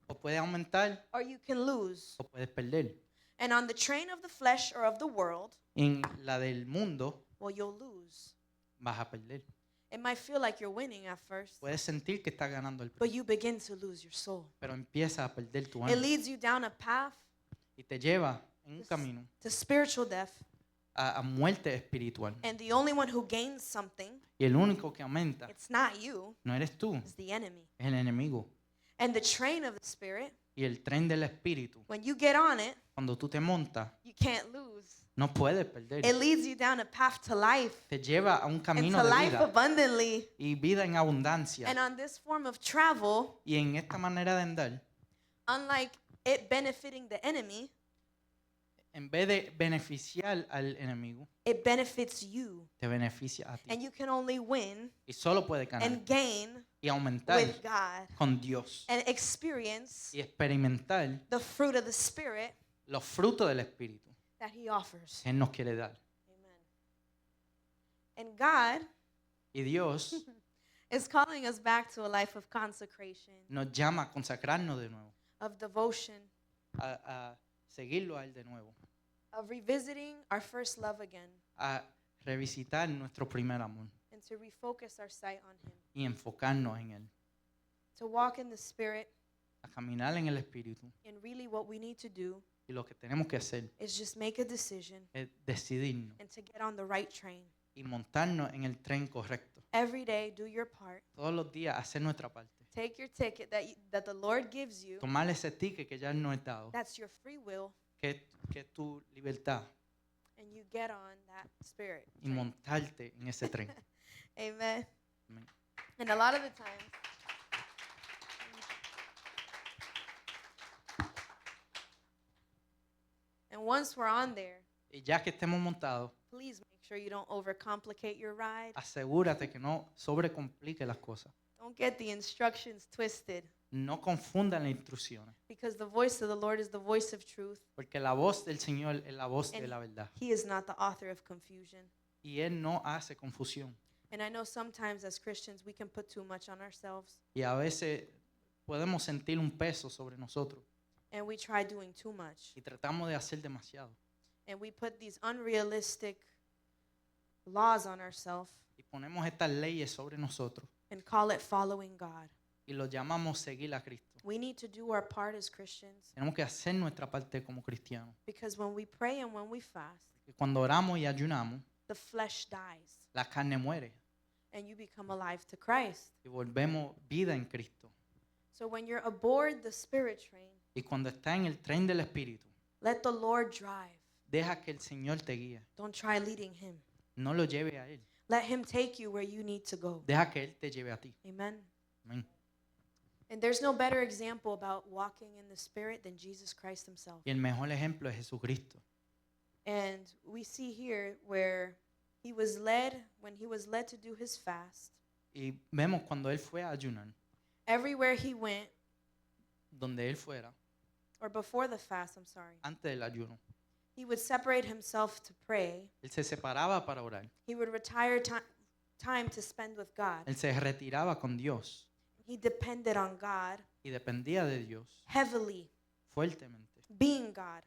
[SPEAKER 2] o puedes aumentar
[SPEAKER 1] or you can lose.
[SPEAKER 2] o puedes perder.
[SPEAKER 1] And on the train of the flesh or of the world,
[SPEAKER 2] En la del mundo
[SPEAKER 1] well, you'll lose.
[SPEAKER 2] vas a perder.
[SPEAKER 1] It might feel like you're winning at first,
[SPEAKER 2] Puedes sentir que estás ganando el
[SPEAKER 1] but
[SPEAKER 2] premio,
[SPEAKER 1] you begin to lose your soul.
[SPEAKER 2] pero empiezas a perder tu
[SPEAKER 1] It
[SPEAKER 2] alma
[SPEAKER 1] leads you down a path
[SPEAKER 2] y te lleva en un camino
[SPEAKER 1] to spiritual death.
[SPEAKER 2] a muerte espiritual.
[SPEAKER 1] And the only one who gains something,
[SPEAKER 2] Y el único que aumenta
[SPEAKER 1] it's not you,
[SPEAKER 2] no eres tú,
[SPEAKER 1] it's the enemy.
[SPEAKER 2] es el enemigo.
[SPEAKER 1] And the train of the Spirit,
[SPEAKER 2] Y el tren del espíritu,
[SPEAKER 1] when you get on it,
[SPEAKER 2] cuando tú te montas,
[SPEAKER 1] you can't lose.
[SPEAKER 2] no puedes perder.
[SPEAKER 1] It leads you down a path to life
[SPEAKER 2] Te lleva a un
[SPEAKER 1] and
[SPEAKER 2] camino
[SPEAKER 1] to
[SPEAKER 2] de
[SPEAKER 1] life
[SPEAKER 2] vida
[SPEAKER 1] abundantly.
[SPEAKER 2] y vida en abundancia.
[SPEAKER 1] And on this form of travel,
[SPEAKER 2] Y en esta manera de andar,
[SPEAKER 1] unlike it benefiting the enemy,
[SPEAKER 2] en vez de beneficiar al enemigo,
[SPEAKER 1] it benefits you.
[SPEAKER 2] te beneficia a ti.
[SPEAKER 1] And you can only win
[SPEAKER 2] Y solo puedes ganar
[SPEAKER 1] and gain
[SPEAKER 2] y aumentar
[SPEAKER 1] with God
[SPEAKER 2] con Dios
[SPEAKER 1] and experience
[SPEAKER 2] y experimentar
[SPEAKER 1] the fruit of the Spirit
[SPEAKER 2] los frutos del Espíritu
[SPEAKER 1] that He offers.
[SPEAKER 2] que Él nos quiere dar.
[SPEAKER 1] Amen. And God
[SPEAKER 2] Y Dios
[SPEAKER 1] is calling us back to a life of consecration,
[SPEAKER 2] nos llama a consagrarnos de nuevo,
[SPEAKER 1] of devotion,
[SPEAKER 2] a seguirlo a Él de nuevo,
[SPEAKER 1] of revisiting our first love again,
[SPEAKER 2] a revisitar nuestro primer amor
[SPEAKER 1] and to refocus our sight on Him,
[SPEAKER 2] y enfocarnos en Él,
[SPEAKER 1] to walk in the Spirit.
[SPEAKER 2] a caminar en el Espíritu.
[SPEAKER 1] And really, what we need to do
[SPEAKER 2] Y lo que tenemos que hacer
[SPEAKER 1] is just make a decision
[SPEAKER 2] es decidirnos
[SPEAKER 1] and to get on the right train.
[SPEAKER 2] y montarnos en el tren correcto.
[SPEAKER 1] Every day, do your part.
[SPEAKER 2] Todos los días hacer nuestra parte.
[SPEAKER 1] Take your ticket that the Lord gives you.
[SPEAKER 2] Tomar ese ticket que ya Él nos ha dado,
[SPEAKER 1] That's your free will,
[SPEAKER 2] que es tu libertad,
[SPEAKER 1] and you get on that Spirit
[SPEAKER 2] y
[SPEAKER 1] train.
[SPEAKER 2] montarte en ese tren.
[SPEAKER 1] Amen.
[SPEAKER 2] Amén.
[SPEAKER 1] And a lot of the times, and once we're on there,
[SPEAKER 2] Y ya que estemos montados,
[SPEAKER 1] please make sure you don't overcomplicate your ride.
[SPEAKER 2] asegúrate que no sobrecomplique las cosas.
[SPEAKER 1] Don't get the instructions twisted,
[SPEAKER 2] No confundan las instrucciones,
[SPEAKER 1] because the voice of the Lord is the voice of truth.
[SPEAKER 2] porque la voz del Señor es la voz de la verdad.
[SPEAKER 1] He is not the author of confusion.
[SPEAKER 2] Y Él no hace confusión.
[SPEAKER 1] And I know sometimes as Christians we can put too much on ourselves,
[SPEAKER 2] Y a veces podemos sentir un peso sobre nosotros
[SPEAKER 1] and we try doing too much.
[SPEAKER 2] y tratamos de hacer demasiado.
[SPEAKER 1] And we put these unrealistic laws on ourselves
[SPEAKER 2] Y ponemos estas leyes sobre nosotros
[SPEAKER 1] and call it following God.
[SPEAKER 2] y lo llamamos seguir a Cristo.
[SPEAKER 1] We need to do our part as Christians,
[SPEAKER 2] Tenemos que hacer nuestra parte como cristianos.
[SPEAKER 1] because when we pray and when we fast,
[SPEAKER 2] Que cuando oramos y ayunamos,
[SPEAKER 1] the flesh dies
[SPEAKER 2] la carne muere
[SPEAKER 1] and you become alive to Christ.
[SPEAKER 2] y volvemos vida en Cristo.
[SPEAKER 1] So when you're aboard the Spirit train,
[SPEAKER 2] Y cuando está en el tren del Espíritu,
[SPEAKER 1] let the Lord drive.
[SPEAKER 2] deja que el Señor te guíe.
[SPEAKER 1] Don't try leading Him.
[SPEAKER 2] No lo lleve a Él.
[SPEAKER 1] Let Him take you where you need to go.
[SPEAKER 2] Deja que Él te lleve a ti.
[SPEAKER 1] Amen.
[SPEAKER 2] Amén.
[SPEAKER 1] And there's no better example about walking in the Spirit than Jesus Christ Himself.
[SPEAKER 2] Y el mejor ejemplo es Jesucristo.
[SPEAKER 1] And we see here where when he was led to do his fast,
[SPEAKER 2] Y vemos cuando él fue a ayunar,
[SPEAKER 1] everywhere he went,
[SPEAKER 2] donde él fuera,
[SPEAKER 1] or before the fast, I'm sorry,
[SPEAKER 2] antes del ayuno,
[SPEAKER 1] he would separate himself to pray.
[SPEAKER 2] él se separaba para orar.
[SPEAKER 1] He would retire time to spend with God.
[SPEAKER 2] Él se retiraba con Dios
[SPEAKER 1] He depended on God
[SPEAKER 2] y dependía de Dios
[SPEAKER 1] heavily,
[SPEAKER 2] fuertemente,
[SPEAKER 1] being God.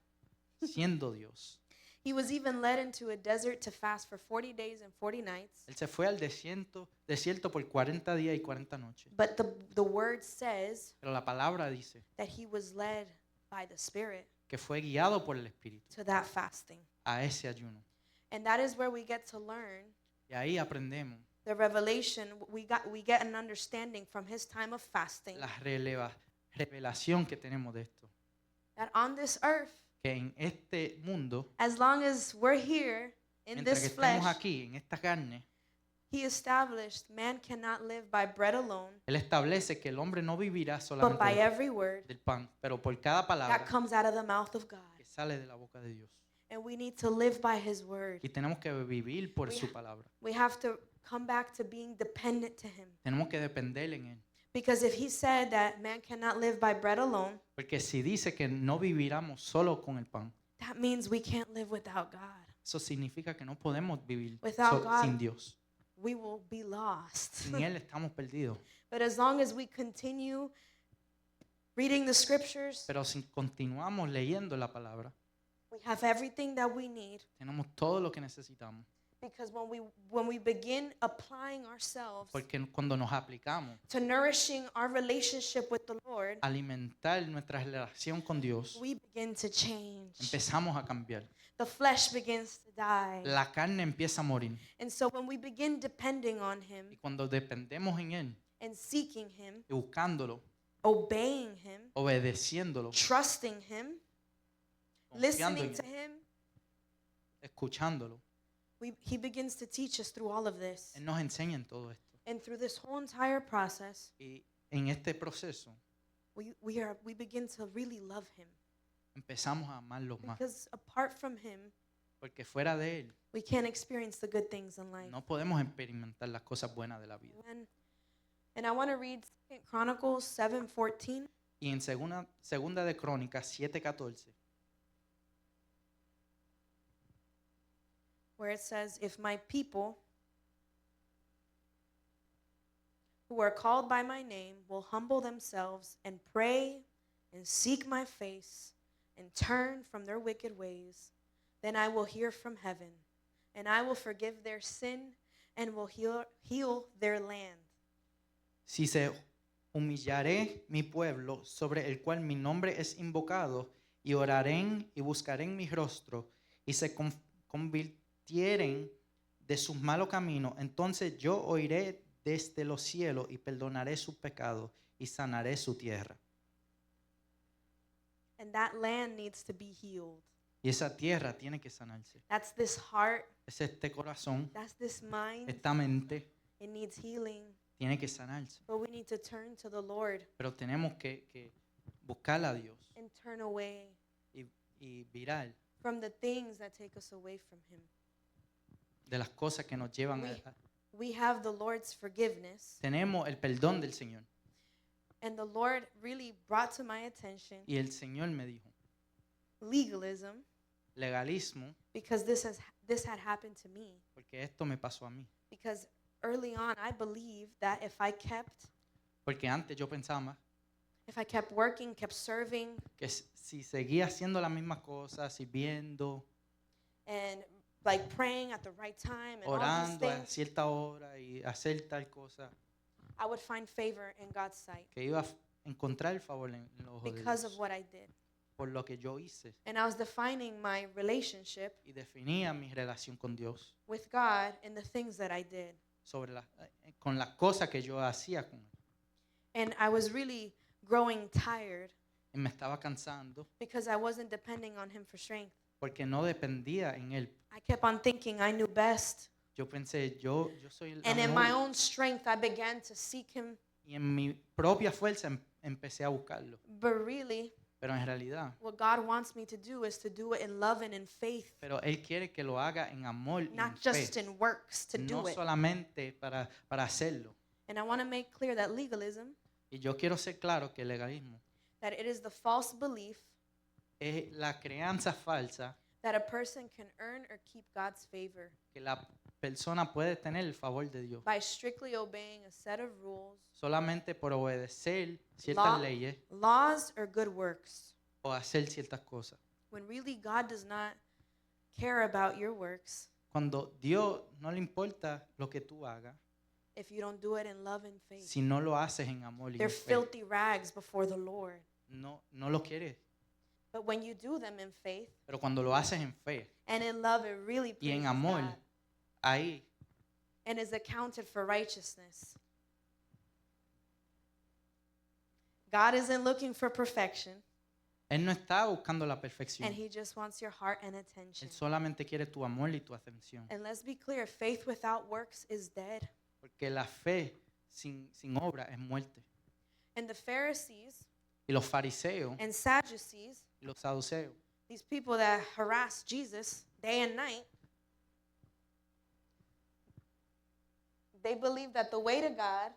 [SPEAKER 2] siendo Dios.
[SPEAKER 1] He was even led into a desert to fast for 40 days and 40 nights.
[SPEAKER 2] Él se fue al desierto por 40 días y 40 noches.
[SPEAKER 1] But the word says
[SPEAKER 2] Pero la palabra dice
[SPEAKER 1] that he was led by the Spirit
[SPEAKER 2] que fue guiado por el Espíritu
[SPEAKER 1] to that fasting.
[SPEAKER 2] a ese ayuno.
[SPEAKER 1] And that is where we get to learn
[SPEAKER 2] Y ahí aprendemos
[SPEAKER 1] the revelation. We get an understanding from his time of fasting
[SPEAKER 2] la revelación que tenemos de esto.
[SPEAKER 1] that on this earth,
[SPEAKER 2] Que en este mundo,
[SPEAKER 1] as long as we're here in
[SPEAKER 2] mientras que
[SPEAKER 1] this flesh,
[SPEAKER 2] estemos aquí, en esta carne,
[SPEAKER 1] he established man cannot live by bread alone,
[SPEAKER 2] Él establece que el hombre no vivirá
[SPEAKER 1] but
[SPEAKER 2] solamente
[SPEAKER 1] by every word
[SPEAKER 2] del pan, pero por cada
[SPEAKER 1] that
[SPEAKER 2] palabra
[SPEAKER 1] comes out of the mouth of God.
[SPEAKER 2] que sale de la boca de Dios.
[SPEAKER 1] And we need to live by his word.
[SPEAKER 2] Y tenemos que vivir por
[SPEAKER 1] We
[SPEAKER 2] su
[SPEAKER 1] ha-
[SPEAKER 2] palabra.
[SPEAKER 1] We have to come back to being dependent to him.
[SPEAKER 2] Tenemos que depender en Él.
[SPEAKER 1] Because if he said that man cannot live by bread alone,
[SPEAKER 2] Porque si dice que no viviremos solo con el pan,
[SPEAKER 1] that means we can't live without God.
[SPEAKER 2] eso significa que no podemos vivir
[SPEAKER 1] Without God.
[SPEAKER 2] sin Dios.
[SPEAKER 1] We will be lost.
[SPEAKER 2] Sin Él estamos perdidos.
[SPEAKER 1] But as long as we continue reading the scriptures,
[SPEAKER 2] Pero si continuamos leyendo la palabra,
[SPEAKER 1] we have everything that we need.
[SPEAKER 2] tenemos todo lo que necesitamos.
[SPEAKER 1] Because when we begin applying ourselves
[SPEAKER 2] Porque cuando nos aplicamos
[SPEAKER 1] to nourishing our relationship with the Lord,
[SPEAKER 2] a alimentar nuestra relación con Dios,
[SPEAKER 1] we begin to change.
[SPEAKER 2] empezamos a cambiar.
[SPEAKER 1] The flesh begins to die.
[SPEAKER 2] La carne empieza a morir.
[SPEAKER 1] And so when we begin depending on him
[SPEAKER 2] Y cuando dependemos en Él
[SPEAKER 1] and seeking him,
[SPEAKER 2] y buscándolo,
[SPEAKER 1] obeying him,
[SPEAKER 2] obedeciéndolo,
[SPEAKER 1] trusting him,
[SPEAKER 2] confiando
[SPEAKER 1] listening
[SPEAKER 2] en
[SPEAKER 1] to
[SPEAKER 2] Él,
[SPEAKER 1] him,
[SPEAKER 2] escuchándolo,
[SPEAKER 1] he begins to teach us through all of this.
[SPEAKER 2] Él nos enseña en todo esto.
[SPEAKER 1] And through this whole entire process,
[SPEAKER 2] Y en este proceso
[SPEAKER 1] we begin to really love him.
[SPEAKER 2] empezamos a amarlo más.
[SPEAKER 1] Because apart from him,
[SPEAKER 2] Porque fuera de Él
[SPEAKER 1] we can't experience the good things in life.
[SPEAKER 2] no podemos experimentar las cosas buenas de la vida.
[SPEAKER 1] And I want to read 2 Chronicles 7:14.
[SPEAKER 2] Y en segunda de Crónicas 7:14
[SPEAKER 1] where it says, if my people who are called by my name will humble themselves and pray and seek my face and turn from their wicked ways, then I will hear from heaven and I will forgive their sin and will heal their land.
[SPEAKER 2] Si se humillaré mi pueblo sobre el cual mi nombre es invocado y orarán y buscarán mi rostro y se convirtieren de sus malos caminos, entonces yo oiré desde los cielos y perdonaré sus pecados y sanaré su tierra.
[SPEAKER 1] And that land needs to be healed.
[SPEAKER 2] Y esa tierra tiene que sanarse.
[SPEAKER 1] That's this heart,
[SPEAKER 2] Es este corazón,
[SPEAKER 1] that's this mind.
[SPEAKER 2] esta mente
[SPEAKER 1] It needs healing.
[SPEAKER 2] tiene que sanarse.
[SPEAKER 1] But we need to turn to the Lord
[SPEAKER 2] Pero tenemos que buscar a Dios
[SPEAKER 1] and turn away
[SPEAKER 2] y virar
[SPEAKER 1] from the things that take us away from him.
[SPEAKER 2] de las cosas que nos llevan
[SPEAKER 1] We have the Lord's forgiveness,
[SPEAKER 2] Tenemos el perdón del Señor.
[SPEAKER 1] and the Lord really brought to my attention
[SPEAKER 2] Y el Señor me dijo,
[SPEAKER 1] legalism,
[SPEAKER 2] legalismo,
[SPEAKER 1] because this had happened to me.
[SPEAKER 2] porque esto me pasó a mí.
[SPEAKER 1] Because early on I believed that if I
[SPEAKER 2] Porque antes yo pensaba
[SPEAKER 1] kept working, kept serving,
[SPEAKER 2] que si seguía haciendo las mismas cosas, sirviendo,
[SPEAKER 1] and like praying at the right time and all these
[SPEAKER 2] orando a
[SPEAKER 1] things,
[SPEAKER 2] cierta hora y hacer tal cosa,
[SPEAKER 1] I would find favor in God's sight
[SPEAKER 2] que iba a encontrar el favor en los ojos de
[SPEAKER 1] because of
[SPEAKER 2] Dios
[SPEAKER 1] what I did.
[SPEAKER 2] por lo que yo hice.
[SPEAKER 1] And I was defining my relationship
[SPEAKER 2] Y definía mi relación con Dios
[SPEAKER 1] with God in the things that I did.
[SPEAKER 2] con las cosas que yo hacía con Él.
[SPEAKER 1] And I was really growing tired
[SPEAKER 2] Y me estaba cansando
[SPEAKER 1] because I wasn't depending on him for strength.
[SPEAKER 2] porque no dependía en Él.
[SPEAKER 1] I kept on thinking I knew best.
[SPEAKER 2] Yo pensé, yo soy la
[SPEAKER 1] And in my
[SPEAKER 2] mejor.
[SPEAKER 1] own strength, I began to seek him.
[SPEAKER 2] Y en mi propia fuerza empecé a buscarlo.
[SPEAKER 1] But really,
[SPEAKER 2] Pero en realidad,
[SPEAKER 1] what God wants me to do is to do it in love and in faith,
[SPEAKER 2] pero Él quiere que lo haga en amor y en
[SPEAKER 1] not
[SPEAKER 2] fe,
[SPEAKER 1] just in works to
[SPEAKER 2] no
[SPEAKER 1] do it.
[SPEAKER 2] solamente para hacerlo.
[SPEAKER 1] And I want to make clear that legalism,
[SPEAKER 2] Y yo quiero ser claro que el legalismo
[SPEAKER 1] that it is the false belief
[SPEAKER 2] es la crianza falsa
[SPEAKER 1] that a person can earn or keep God's favor
[SPEAKER 2] que la persona puede tener el favor de Dios
[SPEAKER 1] by strictly obeying a set of rules,
[SPEAKER 2] solamente por obedecer ciertas
[SPEAKER 1] law-
[SPEAKER 2] leyes
[SPEAKER 1] laws, or good works,
[SPEAKER 2] o hacer ciertas cosas.
[SPEAKER 1] when really God does not care about your works
[SPEAKER 2] Cuando Dios no le importa lo que tú hagas,
[SPEAKER 1] if you don't do it in love and faith.
[SPEAKER 2] si no lo haces en amor y
[SPEAKER 1] They're
[SPEAKER 2] en fe,
[SPEAKER 1] filthy rags before the Lord.
[SPEAKER 2] no lo quieres.
[SPEAKER 1] But when you do them in faith
[SPEAKER 2] Pero cuando lo haces en fe
[SPEAKER 1] and in love, it really
[SPEAKER 2] y en
[SPEAKER 1] pleases
[SPEAKER 2] amor,
[SPEAKER 1] God
[SPEAKER 2] ahí
[SPEAKER 1] and is accounted for righteousness. God isn't looking for perfection,
[SPEAKER 2] Él no está buscando la perfección.
[SPEAKER 1] and He just wants your heart and attention.
[SPEAKER 2] Él solamente quiere tu amor y tu atención.
[SPEAKER 1] And let's be clear, faith without works is dead.
[SPEAKER 2] Porque la fe sin obra es muerte.
[SPEAKER 1] And the Pharisees
[SPEAKER 2] Y los fariseos
[SPEAKER 1] and Sadducees,
[SPEAKER 2] y los saduceos,
[SPEAKER 1] these people that harass Jesus day and night, they believed that the way to God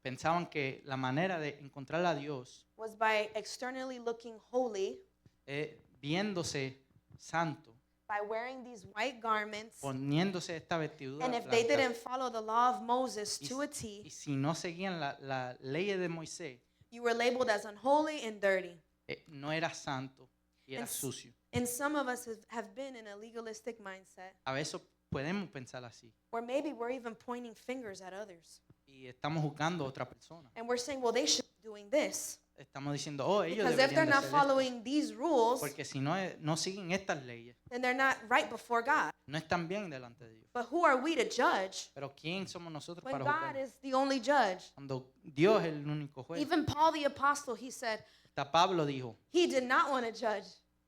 [SPEAKER 2] pensaban que la manera de encontrar a Dios
[SPEAKER 1] was by externally looking holy,
[SPEAKER 2] es viéndose santo,
[SPEAKER 1] by wearing these white garments.
[SPEAKER 2] poniéndose esta vestidura
[SPEAKER 1] And if they
[SPEAKER 2] blanca.
[SPEAKER 1] didn't follow the law of Moses
[SPEAKER 2] Y
[SPEAKER 1] to a
[SPEAKER 2] Y
[SPEAKER 1] T,
[SPEAKER 2] si no seguían la ley de Moisés,
[SPEAKER 1] you were labeled as unholy and dirty.
[SPEAKER 2] no era santo y era
[SPEAKER 1] And s-
[SPEAKER 2] sucio.
[SPEAKER 1] And some of us have been in a legalistic mindset,
[SPEAKER 2] A veces podemos pensar así
[SPEAKER 1] or maybe we're even pointing fingers at others.
[SPEAKER 2] y estamos juzgando a otra persona.
[SPEAKER 1] And we're saying, well, they should be doing this.
[SPEAKER 2] Estamos diciendo, oh, ellos
[SPEAKER 1] Because if they're
[SPEAKER 2] deberían de
[SPEAKER 1] not
[SPEAKER 2] hacer esto.
[SPEAKER 1] following these rules,
[SPEAKER 2] Porque si no siguen estas leyes,
[SPEAKER 1] then they're not right before God.
[SPEAKER 2] no están bien delante de Dios.
[SPEAKER 1] But who are we to judge
[SPEAKER 2] Pero ¿quién somos nosotros
[SPEAKER 1] when
[SPEAKER 2] para
[SPEAKER 1] God
[SPEAKER 2] juzgar?
[SPEAKER 1] is the only judge?
[SPEAKER 2] Cuando Dios es el único juez.
[SPEAKER 1] Even Paul the apostle, he said
[SPEAKER 2] Hasta Pablo dijo,
[SPEAKER 1] he did not want to judge.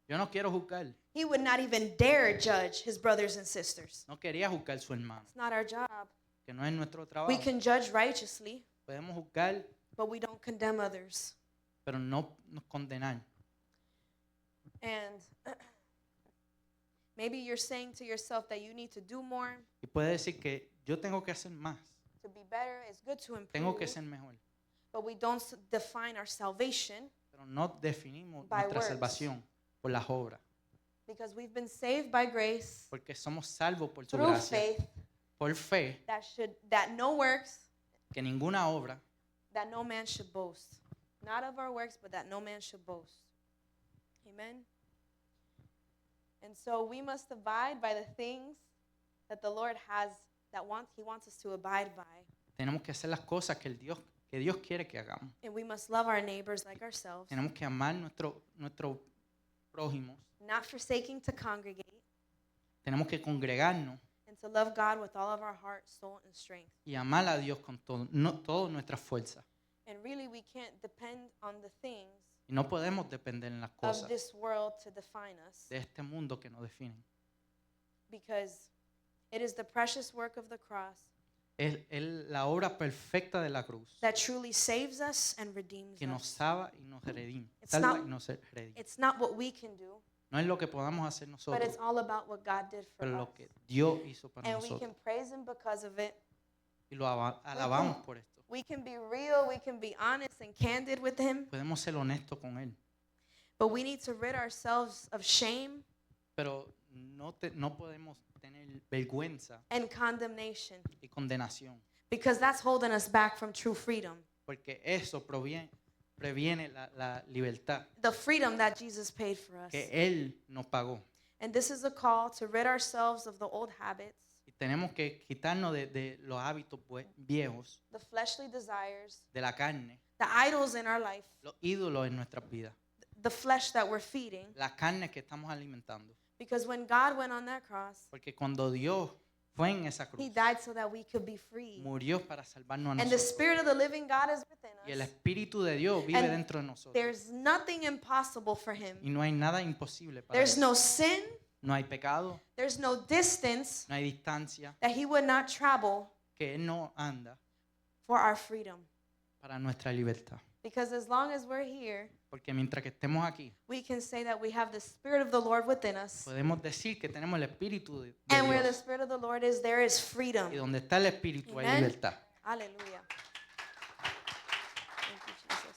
[SPEAKER 2] yo no quiero juzgar.
[SPEAKER 1] He would not even dare judge his brothers and sisters.
[SPEAKER 2] No quería juzgar a su hermano,
[SPEAKER 1] It's not our job.
[SPEAKER 2] que no es nuestro
[SPEAKER 1] We
[SPEAKER 2] trabajo.
[SPEAKER 1] can judge righteously,
[SPEAKER 2] Podemos juzgar,
[SPEAKER 1] but we don't condemn others.
[SPEAKER 2] pero no nos condenar.
[SPEAKER 1] And maybe you're saying to yourself that you need to do more
[SPEAKER 2] Y puede decir que yo tengo que hacer más,
[SPEAKER 1] to be better. It's good to
[SPEAKER 2] tengo
[SPEAKER 1] improve,
[SPEAKER 2] que ser mejor.
[SPEAKER 1] but we don't define our salvation
[SPEAKER 2] Pero no definimos
[SPEAKER 1] By
[SPEAKER 2] nuestra
[SPEAKER 1] works.
[SPEAKER 2] salvación por las obras.
[SPEAKER 1] because we've been saved by grace
[SPEAKER 2] Porque somos salvos por su
[SPEAKER 1] through
[SPEAKER 2] gracia,
[SPEAKER 1] faith.
[SPEAKER 2] por fe,
[SPEAKER 1] That no works,
[SPEAKER 2] que ninguna obra,
[SPEAKER 1] that no man should boast. Not of our works, but that no man should boast. Amen. And so we must abide by the things that the Lord has He wants us to abide by.
[SPEAKER 2] tenemos que hacer las cosas que Dios quiere que hagamos.
[SPEAKER 1] And we must love our neighbors like ourselves,
[SPEAKER 2] Tenemos que amar nuestro prójimos,
[SPEAKER 1] not forsaking to congregate,
[SPEAKER 2] tenemos que congregarnos
[SPEAKER 1] and to love God with all of our heart, soul, and strength.
[SPEAKER 2] y amar a Dios con todas nuestras fuerzas.
[SPEAKER 1] And really, we can't depend on the things
[SPEAKER 2] Y no podemos depender en las
[SPEAKER 1] of
[SPEAKER 2] cosas
[SPEAKER 1] this world to define us,
[SPEAKER 2] de este mundo que nos definen.
[SPEAKER 1] because it is the precious work of the cross
[SPEAKER 2] Es la obra perfecta de la cruz
[SPEAKER 1] that truly saves us and redeems
[SPEAKER 2] que nos
[SPEAKER 1] us.
[SPEAKER 2] salva y nos redime.
[SPEAKER 1] It's
[SPEAKER 2] Salva
[SPEAKER 1] not-
[SPEAKER 2] y nos redime.
[SPEAKER 1] It's not what we can do,
[SPEAKER 2] No es lo que podamos hacer
[SPEAKER 1] but
[SPEAKER 2] nosotros,
[SPEAKER 1] it's all about what God did for
[SPEAKER 2] pero
[SPEAKER 1] us.
[SPEAKER 2] lo que Dios hizo para
[SPEAKER 1] And we
[SPEAKER 2] nosotros.
[SPEAKER 1] can praise Him because of it.
[SPEAKER 2] Y lo alabamos por esto.
[SPEAKER 1] We can be real, we can be honest and candid with Him,
[SPEAKER 2] Podemos ser honestos con Él,
[SPEAKER 1] but we need to rid ourselves of shame
[SPEAKER 2] pero no podemos tener vergüenza
[SPEAKER 1] and condemnation,
[SPEAKER 2] y condenación,
[SPEAKER 1] because that's holding us back from true freedom.
[SPEAKER 2] porque eso previene la libertad
[SPEAKER 1] The freedom that Jesus paid for us.
[SPEAKER 2] que Él nos pagó.
[SPEAKER 1] And this is a call to rid ourselves of the old habits,
[SPEAKER 2] Y tenemos que quitarnos de los hábitos viejos,
[SPEAKER 1] the fleshly desires,
[SPEAKER 2] de la carne,
[SPEAKER 1] the idols in our life,
[SPEAKER 2] los ídolos en nuestras vidas,
[SPEAKER 1] the flesh that we're feeding.
[SPEAKER 2] la carne que estamos alimentando.
[SPEAKER 1] Because when God went on that cross,
[SPEAKER 2] Porque cuando Dios fue en esa cruz,
[SPEAKER 1] He died so that we could be free.
[SPEAKER 2] murió para salvarnos a
[SPEAKER 1] And the
[SPEAKER 2] nosotros.
[SPEAKER 1] Spirit of the living God is within
[SPEAKER 2] Y el
[SPEAKER 1] us.
[SPEAKER 2] Espíritu de Dios vive
[SPEAKER 1] And
[SPEAKER 2] dentro de nosotros.
[SPEAKER 1] There's nothing impossible for Him.
[SPEAKER 2] Y no hay nada imposible para
[SPEAKER 1] There's
[SPEAKER 2] Él.
[SPEAKER 1] no sin,
[SPEAKER 2] No hay pecado,
[SPEAKER 1] there's no distance
[SPEAKER 2] no hay distancia
[SPEAKER 1] that He would not travel
[SPEAKER 2] que Él no anda
[SPEAKER 1] for our freedom.
[SPEAKER 2] para nuestra libertad.
[SPEAKER 1] Because as long as we're here,
[SPEAKER 2] Porque mientras que estemos aquí,
[SPEAKER 1] we can say that we have the Spirit of the Lord within us.
[SPEAKER 2] podemos decir que tenemos el Espíritu de
[SPEAKER 1] And where the
[SPEAKER 2] Dios.
[SPEAKER 1] Spirit of the Lord is, there is freedom.
[SPEAKER 2] Y donde está el Espíritu hay
[SPEAKER 1] Amen.
[SPEAKER 2] libertad.
[SPEAKER 1] Hallelujah. Thank you, Jesus.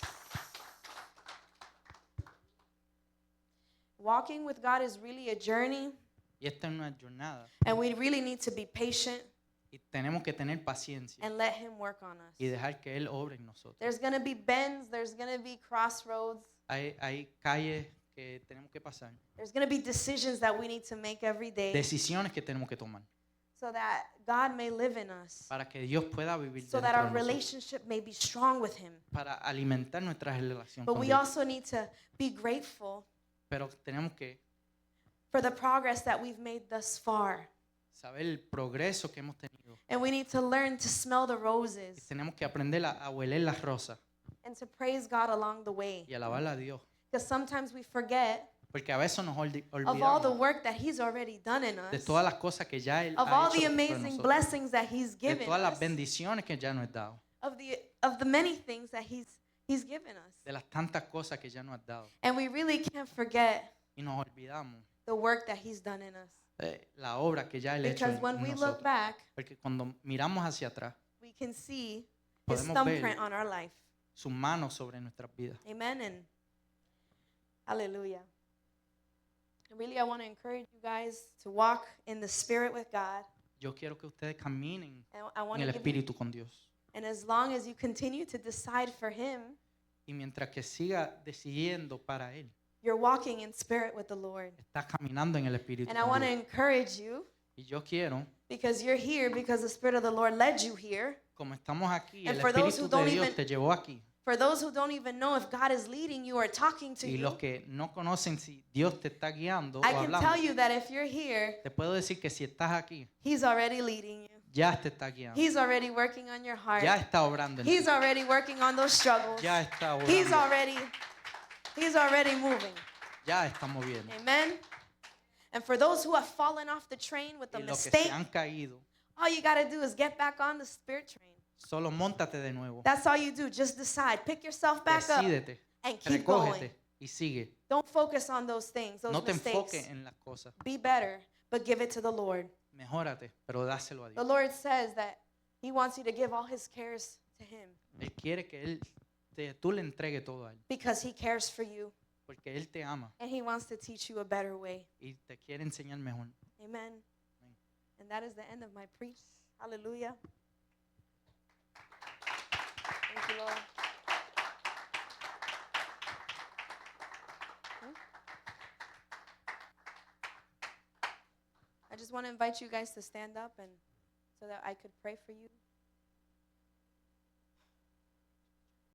[SPEAKER 1] Walking with God is really a journey,
[SPEAKER 2] Y esta es una jornada.
[SPEAKER 1] and we really need to be patient
[SPEAKER 2] Y tenemos que tener paciencia
[SPEAKER 1] and let Him work on us.
[SPEAKER 2] y dejar que Él obre en nosotros.
[SPEAKER 1] There's going to be bends, there's going to be crossroads,
[SPEAKER 2] Hay calles que tenemos que pasar.
[SPEAKER 1] there's going to be decisions that we need to make every day
[SPEAKER 2] Decisiones que tenemos que tomar.
[SPEAKER 1] so that God may live in us,
[SPEAKER 2] Para que Dios pueda vivir
[SPEAKER 1] so that
[SPEAKER 2] dentro
[SPEAKER 1] our
[SPEAKER 2] de nosotros.
[SPEAKER 1] relationship may be strong with Him.
[SPEAKER 2] Para alimentar nuestra relación
[SPEAKER 1] But
[SPEAKER 2] con
[SPEAKER 1] we
[SPEAKER 2] Dios.
[SPEAKER 1] also need to be grateful
[SPEAKER 2] Pero tenemos que
[SPEAKER 1] for the progress that we've made thus far.
[SPEAKER 2] saber el progreso que hemos tenido.
[SPEAKER 1] And we need to learn to smell the
[SPEAKER 2] Y
[SPEAKER 1] roses
[SPEAKER 2] tenemos que aprender a hueler las rosas
[SPEAKER 1] and to praise God along the way.
[SPEAKER 2] y alabar a Dios.
[SPEAKER 1] Because sometimes we forget
[SPEAKER 2] Porque a veces nos
[SPEAKER 1] of all the
[SPEAKER 2] olvidamos
[SPEAKER 1] work that He's already done in
[SPEAKER 2] de
[SPEAKER 1] us,
[SPEAKER 2] todas las cosas que ya Él
[SPEAKER 1] of
[SPEAKER 2] ha
[SPEAKER 1] all
[SPEAKER 2] hecho
[SPEAKER 1] the
[SPEAKER 2] por
[SPEAKER 1] amazing
[SPEAKER 2] nosotros,
[SPEAKER 1] blessings that He's
[SPEAKER 2] de
[SPEAKER 1] given
[SPEAKER 2] todas las
[SPEAKER 1] us,
[SPEAKER 2] bendiciones que ya nos ha dado,
[SPEAKER 1] of the many things that He's given us.
[SPEAKER 2] de las tantas cosas que ya nos ha dado.
[SPEAKER 1] And we really can't forget
[SPEAKER 2] Y nos olvidamos
[SPEAKER 1] the work that He's done in us.
[SPEAKER 2] de la obra que ya Él ha hecho
[SPEAKER 1] Because
[SPEAKER 2] en
[SPEAKER 1] when we look
[SPEAKER 2] nosotros.
[SPEAKER 1] back,
[SPEAKER 2] Porque cuando miramos hacia atrás,
[SPEAKER 1] we can see His
[SPEAKER 2] podemos
[SPEAKER 1] thumbprint
[SPEAKER 2] ver
[SPEAKER 1] on our life.
[SPEAKER 2] sus manos sobre nuestras vidas.
[SPEAKER 1] Amen and hallelujah. And really, I want to encourage you guys to walk in the Spirit with God.
[SPEAKER 2] Yo quiero que ustedes caminen
[SPEAKER 1] And I want
[SPEAKER 2] en
[SPEAKER 1] to
[SPEAKER 2] el
[SPEAKER 1] give you,
[SPEAKER 2] Espíritu con Dios.
[SPEAKER 1] and as long as you continue to decide for Him,
[SPEAKER 2] Y mientras que siga decidiendo para Él,
[SPEAKER 1] you're walking in spirit with the Lord.
[SPEAKER 2] está caminando en el Espíritu
[SPEAKER 1] And I
[SPEAKER 2] con
[SPEAKER 1] want to
[SPEAKER 2] Dios.
[SPEAKER 1] encourage you
[SPEAKER 2] Y yo quiero,
[SPEAKER 1] because you're here because the Spirit of the Lord led you here.
[SPEAKER 2] como estamos aquí,
[SPEAKER 1] And
[SPEAKER 2] el
[SPEAKER 1] for those
[SPEAKER 2] Espíritu
[SPEAKER 1] who
[SPEAKER 2] de
[SPEAKER 1] don't
[SPEAKER 2] Dios
[SPEAKER 1] even-
[SPEAKER 2] te llevó aquí.
[SPEAKER 1] For those who don't even know if God is leading you or talking to
[SPEAKER 2] Y
[SPEAKER 1] you,
[SPEAKER 2] los que no conocen si Dios te está guiando o
[SPEAKER 1] I can tell
[SPEAKER 2] hablando,
[SPEAKER 1] you that if you're here,
[SPEAKER 2] te puedo decir que si estás aquí,
[SPEAKER 1] He's already leading you.
[SPEAKER 2] ya te está guiando.
[SPEAKER 1] He's already working on your heart.
[SPEAKER 2] Ya está obrando en ti.
[SPEAKER 1] He's already working on those struggles.
[SPEAKER 2] Ya está
[SPEAKER 1] He's
[SPEAKER 2] obrando.
[SPEAKER 1] already moving.
[SPEAKER 2] Ya está moviendo.
[SPEAKER 1] Amen. And for those who have fallen off the train with a
[SPEAKER 2] Y los que
[SPEAKER 1] mistake,
[SPEAKER 2] se han caído,
[SPEAKER 1] all you got to do is get back on the spirit train.
[SPEAKER 2] solo móntate de nuevo.
[SPEAKER 1] That's all you do. Just decide. Pick yourself back up
[SPEAKER 2] Decídete,
[SPEAKER 1] and keep going.
[SPEAKER 2] recógete y sigue.
[SPEAKER 1] Don't focus on those things, those
[SPEAKER 2] No te
[SPEAKER 1] mistakes.
[SPEAKER 2] enfoques en las cosas.
[SPEAKER 1] Be better, but give it to the Lord.
[SPEAKER 2] Mejórate, pero dáselo a
[SPEAKER 1] The
[SPEAKER 2] Dios.
[SPEAKER 1] Lord says that He wants you to give all His cares to Him
[SPEAKER 2] Él quiere que tú le entregues todo a Él.
[SPEAKER 1] because He cares for you
[SPEAKER 2] Porque Él te ama
[SPEAKER 1] and He wants to teach you a better way.
[SPEAKER 2] y te quiere enseñar mejor.
[SPEAKER 1] Amen. And that is the end of my preach. Hallelujah. Thank you, Lord. I just want to invite you guys to stand up and so that I could pray for you.